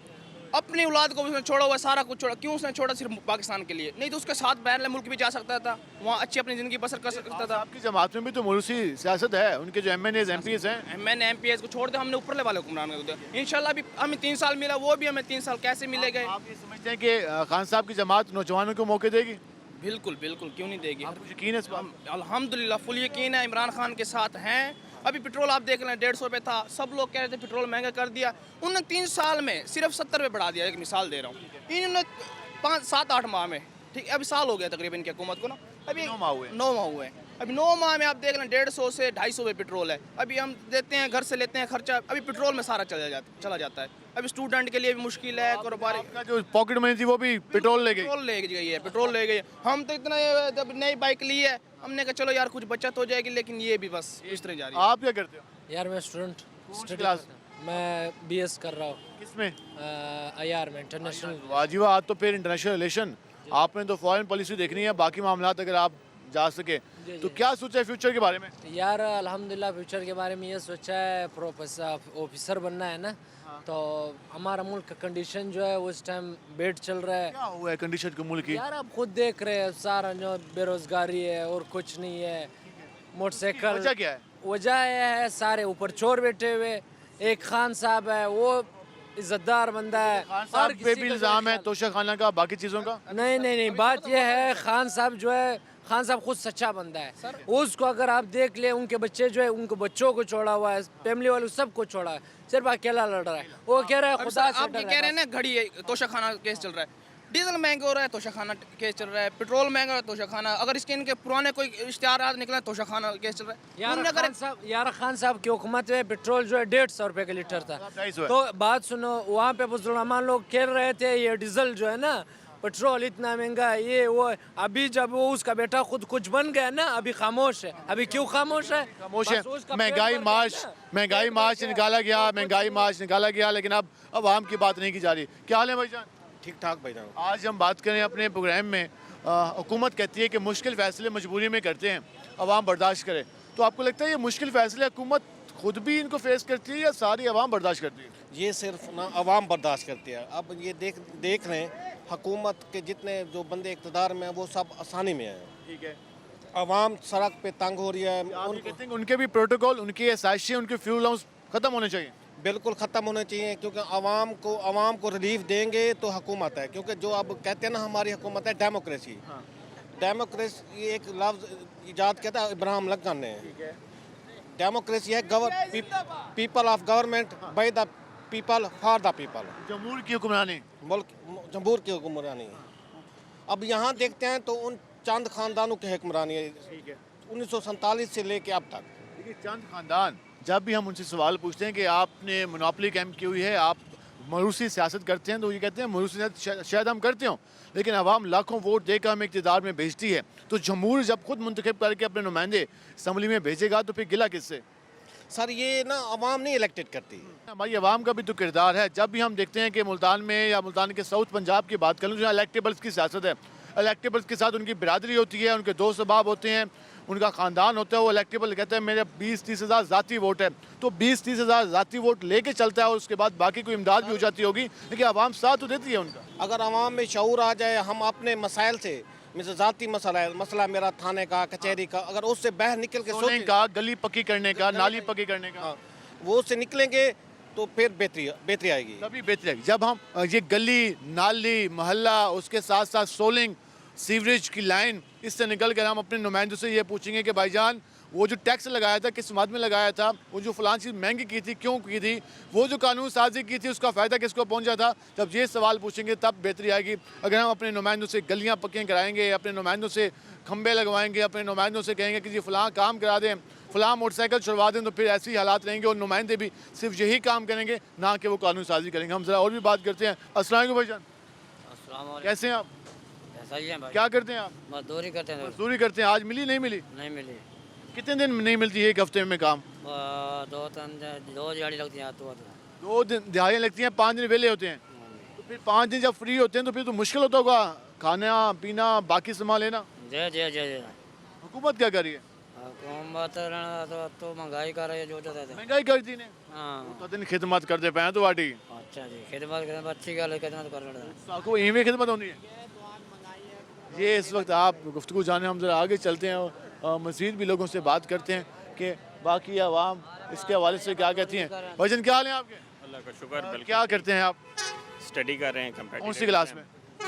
अपनी औलाद को उसने छोड़ा हुआ, सारा कुछ छोड़ा। क्यों उसने छोड़ा? सिर्फ पाकिस्तान के लिए। नहीं तो उसके साथ बैरल मुल्क भी जा सकता था, वहाँ अच्छी अपनी ज़िंदगी बसर कर सकता था। आपकी जमात में भी तो मुल्की सियासत है, उनके जो एमएनएज एमपीएस हैं। मैंने एमपीएस को छोड़ दिया, हमने ऊपर वाले हुक्मरान को दिया। इंशाल्लाह भी हमें 3 साल मिला, वो भी हमें 3 साल कैसे मिलेगा? आप ये समझते हैं कि खान साहब की जमात नौजवानों को मौके देगी? बिल्कुल बिल्कुल, क्यों नहीं देगी? आपको यकीन है इस बात? अल्हम्दुलिल्लाह फुल यकीन है, इमरान खान के साथ हैं। अभी पेट्रोल आप देख लें 150 रुपये था, सब लोग कह रहे थे पेट्रोल महंगा कर दिया, उन्होंने 3 साल में सिर्फ 70 रुपये बढ़ा दिया। एक मिसाल दे रहा हूँ, इन्होंने 5, 7, 8 माह में, ठीक, अभी साल हो गया तकरीबन इनकी हुकूमत को ना, अभी 9 माह हुए। अभी 9 माह में आप देख लें 150 से 250 पे पेट्रोल है। अभी हम देते हैं, घर से लेते हैं खर्चा, अभी पेट्रोल में सारा चला जाता है। अभी स्टूडेंट के लिए भी मुश्किल है। कारोबार आपका जो पॉकेट मनी थी वो भी पेट्रोल ले गई। पेट्रोल ले गई है। हम तो इतना जब नई बाइक ली है हमने कहा चलो यार कुछ बचत हो जाएगी, लेकिन ये भी बस इस तरह जा रही है। आप क्या करते हो? यार मैं स्टूडेंट क्लास? मैं BS कर रहा हूँ। किसमें? IR में, इंटरनेशनल। वाजिब, आज तो फिर इंटरनेशनल रिलेशन आपने तो फॉरेन पॉलिसी देखनी है, बाकी मामलात अगर आप जा सके तो क्या सोचा है फ्यूचर के बारे में? यार अल्हम्दुलिल्लाह फ्यूचर के बारे में ये सोचा है, प्रोफेसर ऑफिसर बनना है ना। तो हमारा मुल्क का कंडीशन जो है वो इस टाइम बेड चल रहा है। क्या हुआ है कंडीशन के मुल्क की? यार आप खुद देख रहे हैं, सारा जो बेरोजगारी है और कुछ नहीं है। मोटरसाइकिल वजह क्या है? वजह है सारे ऊपर चोर बैठे हुए। एक खान साहब है, वो इज्जतदार बंदा है। खान साहब पे भी इल्जाम है तोशा खाना का, बाकी चीज़ों का? नहीं, बात यह है खान साहब जो है, खान साहब खुद सच्चा बंदा है। उसको अगर आप देख ले, उनके बच्चे जो है, उनके बच्चों को छोड़ा हुआ है, फैमिली वालों सबको छोड़ा है, सिर्फ अकेला लड़ रहा है। वो कह रहा है खुदा से आप ये कह रहे हैं ना घड़ी है, तोशा खाना केस चल रहा है। डीजल महंगा हो रहा है, तोशा खाना केस चल रहा है। पेट्रोल महंगा है, तोशा खाना। अगर इसके इनके पुराने कोई इश्तिहारात निकले, तोशा खाना केस चल रहा है। यार खान साहब की हुकूमत में पेट्रोल जो है 150 रुपए का लीटर था। तो बात सुनो, वहाँ पे बुजुर्गमान लोग कह रहे थे ये डीजल जो है ना, पेट्रोल इतना महंगा है, ये वो। अभी जब वो उसका बेटा खुद कुछ बन गया ना, अभी खामोश है। अभी क्यों खामोश है? खामोश है। महंगाई मार्च निकाला गया, लेकिन अब आवाम की बात नहीं की जा रही। क्या हाल है भाईजान? ठीक ठाक भाईजान। आज हम बात करें अपने प्रोग्राम में, हुकूमत कहती है कि मुश्किल फैसले मजबूरी में करते हैं, आवाम बर्दाश्त करे। तो आपको लगता है ये मुश्किल फैसले हुकूमत खुद भी इनको फेस करती है या सारी आवाम बर्दाश्त करती है? ये सिर्फ ना आवाम बर्दाश्त करती है। अब ये देख रहे हैं हुकूमत के जितने जो बंदे इक़्तिदार में हैं वो सब आसानी में हैं। ठीक है। आवाम सड़क पे तंग हो रही है। कहते हैं उनके भी प्रोटोकॉल, उनकी आसाइशें, उनके फ्यूल अलाउंस खत्म होने चाहिए। बिल्कुल ख़त्म होने चाहिए, क्योंकि आवाम को रिलीफ देंगे तो हुकूमत है। क्योंकि जो अब कहते हैं ना हमारी हुकूमत है डेमोक्रेसी। डेमोक्रेसी एक लफ्ज़ ईजाद किया था इब्राहिम लिंकन ने। डेमोक्रेसी है people of government by the people for the people. जमहूर की हुक्मरानी, जमहूर की हुक्मरानी। अब यहाँ देखते हैं तो उन चंद खानदानों की हुक्मरानी है 1947 से लेके अब तक। देखिए चंद खानदान, जब भी हम उनसे सवाल पूछते हैं कि आपने मोनोपोली कैंप की हुई है, आप मरूसी सियासत करते हैं, तो ये कहते हैं मरूसी सियासत शायद हम करते हों, लेकिन आवाम लाखों वोट देकर हमें इक़्तिदार में भेजती है। तो जमहूर जब खुद मुंतखब करके अपने नुमाइंदे असम्बली में भेजेगा तो फिर गिला किससे? सर ये ना आवाम नहीं इलेक्टेड करती। हमारी आवाम का भी तो किरदार है। जब भी हम देखते हैं कि मुल्तान में या मुल्तान के साउथ पंजाब की बात करूँ, जो इलेक्टेबल्स की सियासत है, इलेक्टेबल्स के साथ उनकी बिरादरी होती है, उनके दोस्त अहबाब होते हैं, उनका ख़ानदान होता है। वो इलेक्टेबल कहते हैं मेरे 20-30 हज़ार ज़ाती वोट है, तो 20-30 हज़ार ज़ाती वोट लेके चलता है और उसके बाद बाकी कोई इमदाद भी हो जाती होगी, लेकिन आवाम साथ तो देती है उनका। अगर आवाम में शऊर आ जाए, हम अपने मसाइल से, जैसे ज़ाती मसला मेरा थाने का, कचहरी का, अगर उससे बाहर निकल के सोने का, गली पक्की करने का, नाली पक्की करने का, वो उससे निकलेंगे तो फिर बेहतरी आएगी। तभी बेहतरी आएगी जब हम ये गली, नाली, मोहल्ला, उसके साथ साथ सोलिंग, सीवरेज की लाइन, इससे निकल कर हम अपने नुमाइंदों से ये पूछेंगे कि भाईजान वो जो टैक्स लगाया था किस मद में लगाया था, वो जो फलां चीज़ महंगी की थी क्यों की थी, वो जो कानून साजी की थी उसका फ़ायदा किसको पहुंचा था। जब ये सवाल पूछेंगे तब बेहतरी आएगी। अगर हम अपने नुमाइंदों से गलियाँ पक्कियाँ कराएंगे, अपने नुमाइंदों से खंबे लगवाएंगे, अपने नुमाइंदों से कहेंगे कि जी फ़लाँ काम करा दें, फ़लाँ मोटरसाइकिल छुड़वा दें, तो फिर ऐसे ही हालात रहेंगे और नुमाइंदे भी सिर्फ यही काम करेंगे, ना कि वो कानून साजी करेंगे। हम ज़रा और भी बात करते हैं। अस्सलाम वालेकुम भाईजान, कैसे हैं आप? सही है भाई। क्या करते हैं आप? मजदूरी करते हैं। मजदूरी करते हैं। आज मिली नहीं मिली? नहीं मिली। कितने दिन नहीं मिलती है एक हफ्ते में काम? 2 दिहाड़ी लगती है। 2 दिन दिहाड़ियाँ लगती हैं, 5 दिन वेले होते हैं। तो फिर 5 दिन जब फ्री होते हैं तो फिर तो मुश्किल होता होगा खाना पीना बाकी सामान लेना। जी जी जी जी। हुकूमत क्या कर रही है? हुकूमत तो महंगाई कर रही है, जो महंगाई कर दी ने। तो दिन खिदमत करते पे तो वाटी। अच्छा जी, खिदमत अच्छी गल कर रहे हैं। इवें खिदमत होती है। ये इस वक्त आप गुफ्तगू जाने, हम जरा आगे चलते हैं और मज़ीद भी लोगों से बात करते हैं कि बाकी आवाम इसके हवाले से क्या कहती हैं। भाईजान क्या हाल है आपके? अल्लाह का शुक्र। क्या करते हैं आप? स्टडी कर रहे हैं। कौन सी क्लास में?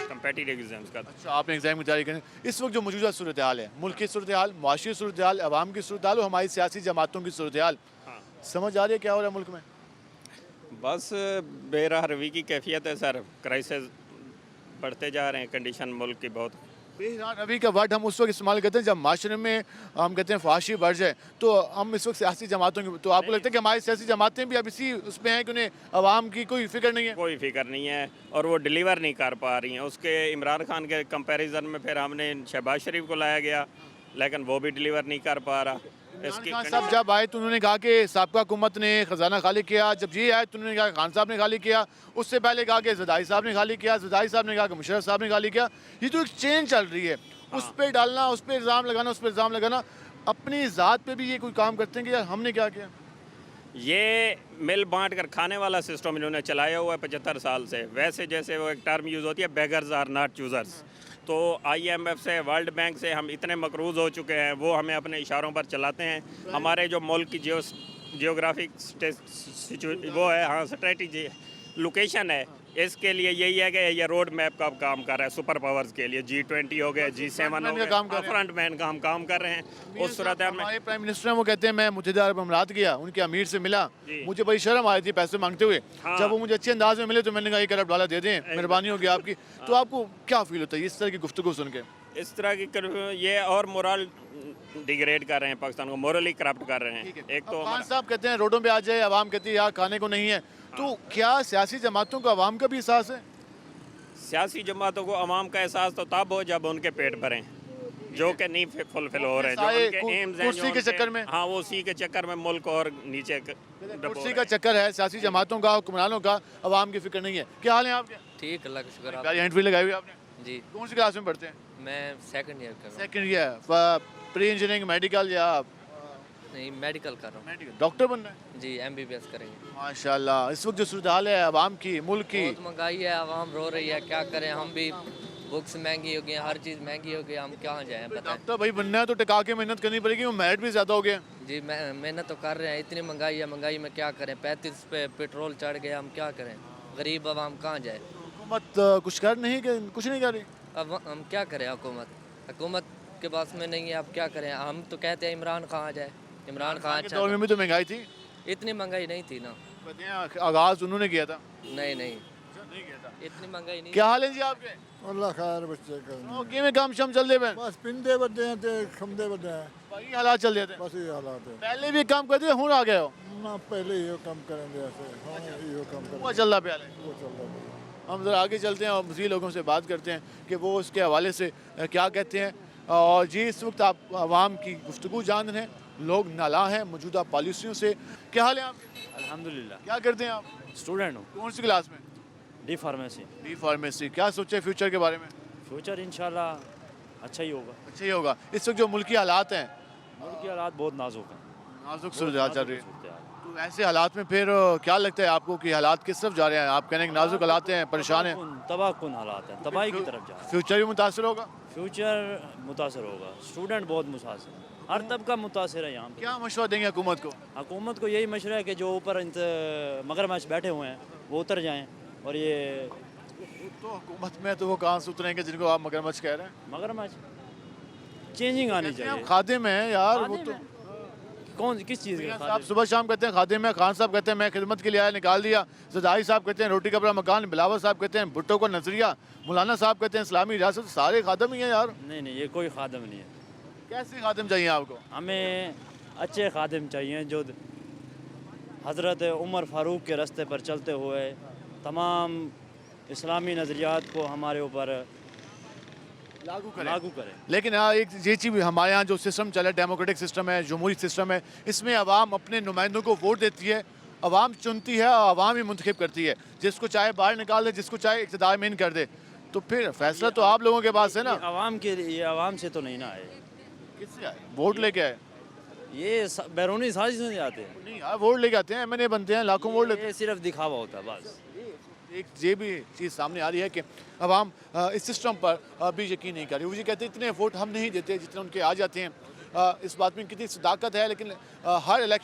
कम्पेटिटिव एग्जाम्स का। अच्छा, आपने एग्जाम की तैयारी करें। इस वक्त जो मौजूदा सूरत हाल है, मुल्क की सूरत हाल, मुआशी सूरत हाल, अवाम की सूरत हाल और हमारी सियासी जमातों की सूरत हाल, समझ आ रही है क्या हो रहा है मुल्क में? बस बेराह रवी की कैफियत है सर। क्राइसिस बढ़ते जा रहे हैं, कंडीशन मुल्क की बहुत बेहरान रवि का वर्ड हम उस वक्त इस्तेमाल करते हैं जब माशरे में हम कहते हैं फहाशी बढ़ जाए, तो हम इस वक्त सियासी जमातों की, तो आपको लगता है कि हमारी सियासी जमातें भी अब इसी उसमें हैं कि उन्हें आवाम की कोई फिक्र नहीं है? कोई फिक्र नहीं है और वो डिलीवर नहीं कर पा रही हैं। उसके इमरान खान के कंपैरिजन में फिर हमने शहबाज शरीफ को लाया गया, लेकिन वो भी डिलीवर नहीं कर पा रहा। इसकी खान साहब जब आए तो उन्होंने कहा कि साबका हुकूमत ने खजाना खाली किया, जब ये आए तो उन्होंने कहा खान साहब ने खाली किया, उससे पहले कहा कि ज़रदारी साहब ने खाली किया, ज़रदारी साहब ने कहा कि मुशर्रफ साहब ने खाली किया। ये तो एक चेन चल रही है, उस पर डालना, उस पर इल्ज़ाम लगाना, उस पर इल्ज़ाम लगाना। अपनी ज़ात पे भी ये कोई काम करते हैं कि यार हमने क्या किया? ये मिल बांट कर खाने वाला सिस्टम इन्होंने चलाया हुआ है 75 साल से। वैसे जैसे वो एक टर्म यूज़ होती है, बेगर्स आर नॉट चूज़र्स, तो IMF से, वर्ल्ड बैंक से हम इतने मकरूज़ हो चुके हैं, वो हमें अपने इशारों पर चलाते हैं। हमारे जो मुल्क की जियोग्राफिक वो है, हाँ, स्ट्रेटजी लोकेशन है, इसके लिए यही है कि ये रोड मैप का काम कर रहा है सुपर पावर्स के लिए। G20 हो गया, G7 हो गया, फ्रंट मैन का हम काम कर रहे हैं। उस सूरत में हमारे प्राइम मिनिस्टर हैं, वो कहते हैं मैं मुत्तहिदा अरब अमीरात गया, उनके अमीर से मिला, मुझे बड़ी शर्म आ रही थी पैसे मांगते हुए। हाँ। जब वो मुझे अच्छे अंदाज में मिले तो मैंने कहा $1 अरब दे दें, मेहरबानी होगी आपकी। तो आपको क्या फील होता है इस तरह की गुफ्तगू सुन के? इस तरह की ये और मोरल डिग्रेड कर रहे हैं, पाकिस्तान को मोरली करप्ट कर रहे हैं। एक तो खान साहब कहते हैं रोडों पे आ जाए, आवाम कहती है यार खाने को नहीं है, तो क्या सियासी जमातों को आवाम का भी एहसास है? सियासी जमातों को आवाम का एहसास तो तब हो जब उनके पेट भरें, जो कि नहीं फुलफिल हो रहे हैं, जो उनके एम्स हैं, कुर्सी के चक्कर में। हाँ, वो उसी के चक्कर में मुल्क और नीचे कुर्सी का चक्कर है सियासी जमातों का, हुक्मरानों का, आवाम की फिक्र नहीं है। क्या हाल है आपके? ठीक, अल्लाह का शुक्र। गाड़ी हैंड फ्री लगाई हुई आपने? जी। कौन सी क्लास में पढ़ते हैं? मैं सेकंड ईयर कर रहा हूँ। Second year, pre engineering, medical या नहीं, मेडिकल कर रहा हूँ। डॉक्टर बनना है? जी, MBBS करेंगे। माशाल्लाह। इस वक्त जो सूरत हाल है आवाम की, मुल्क की, बहुत महंगाई है, आवाम रो रही है, क्या करें। हम भी, बुक्स महंगी हो गई, हर चीज़ महंगी हो गई, हम कहाँ जाएं बताएं। डॉक्टर भाई बनना है तो टिका के मेहनत करनी पड़ेगी, वो मेरिट भी ज़्यादा हो गया। जी, मेहनत तो कर रहे हैं, इतनी महंगाई है, महंगाई में क्या करें। 35 पे पेट्रोल चढ़ गया, हम क्या करें, गरीब आवाम कहाँ जाए। हुकूमत कुछ कर नहीं, कुछ नहीं कर रही। अब हम क्या करें, हुकूमत के पास में नहीं है, अब क्या करें। हम तो कहते हैं इमरान खान आ जाए, इमरान खान अच्छा दौर में भी तो महंगाई थी, इतनी महंगाई नहीं थी ना। आगाज उन्होंने किया था। नहीं इतनी महंगाई नहीं। क्या हाल है जी आपके? अल्लाह खैर बच्चे कर किवें काम शम चल दे पे? बस पिंदे बड़े हैं ते खमदे बड़े हैं, भाई हालात चल रहे थे। बस ये हालात है। पहले भी काम करते हुन आ गए हो ना, पहले ये काम करेंगे ऐसे। हाँ, ये काम करेंगे। वो चल रहा पहले, वो चल रहा। हम जरा आगे चलते हैं और मज़ीद लोगों से बात करते हैं कि वो उसके हवाले से क्या कहते हैं। और जी इस वक्त आप आवाम की गुफ्तगू जान रहे हैं, लोग नाला हैं मौजूदा पॉलिसियों से। क्या हाल है आपके? अल्हम्दुलिल्लाह। क्या करते हैं आप? स्टूडेंट हूँ। कौन सी क्लास में? D pharmacy. D pharmacy. क्या सोचे फ्यूचर के बारे में? फ्यूचर इंशाल्लाह अच्छा ही होगा। अच्छा ही होगा। इस वक्त जो मुल्की हालात हैं, मुल्क की हालात बहुत नाजुक हैं, नाजुक सूरत चल रही है, तो ऐसे हालात में फिर क्या लगता है आपको कि हालात किस तरफ जा रहे हैं? आप कहने नाजुक हालात हैं, परेशान हैं, तबाहकुन हालात हैं, तबाही की तरफ जा रहे हैं। फ्यूचर भी मुतासर होगा? फ्यूचर मुतासर होगा, स्टूडेंट बहुत मुतासर, हर तबका मुतासर है यहाँ पे। क्या मशवरा देंगे हुकूमत को? हुकूमत को यही मशवरा है कि जो ऊपर मगरमच्छ बैठे हुए हैं वो उतर जाएँ, और ये तो हुकूमत में तो वो कहाँ से उतरेंगे जिनको आप मगरमच्छ कह रहे हैं? मगरमच्छ चेंजिंग आनी चाहिए। खादिम है यार, वो तो कौन किस चीज़ के आप सुबह शाम कहते हैं खादिम है, खान साहब कहते हैं मैं खिदमत के लिए आया, निकाल दिया, ज़रदारी साहब कहते हैं रोटी कपड़ा मकान, बिलावल साहब कहते हैं भुट्टो को नजरिया, मौलाना साहब कहते हैं इस्लामी रियासत, सारे खादम ही हैं यार। नहीं ये कोई खादम नहीं है। कैसे खादिम चाहिए आपको? हमें अच्छे खादिम चाहिए जो हज़रत उमर फ़ारूक के रास्ते पर चलते हुए तमाम इस्लामी नज़रियात को हमारे ऊपर लागू करें। लेकिन एक ये चीज़ हमारे यहाँ जो सिस्टम चला है, डेमोक्रेटिक सिस्टम है, जमहूरी सिस्टम है, इसमें आवाम अपने नुमाइंदों को वोट देती है, आवाम चुनती है और आवाम ही मुंतखब करती है, जिसको चाहे बाहर निकाल दे, जिसको चाहे इक़्तिदार में इन कर दे। तो फिर फैसला तो आप लोगों के पास है ना। आवाम के लिए, आवाम से तो नहीं ना आए, किससे आए? वोट लेके आए? ये बैरूनी साजिश से आते हैं। नहीं यार, वोट लेके आते हैं, MNA बनते हैं, लाखों वोट लेते हैं। सिर्फ दिखावा होता है बस। एक ये भी चीज़ सामने आ रही है कि अवाम इस सिस्टम पर भी यकीन नहीं कर रही। वो ये कहते हैं इतने वोट हम नहीं देते जितने उनके आ जाते हैं। इस बात में कितनी सदाकत है, लेकिन हर इलेक्शन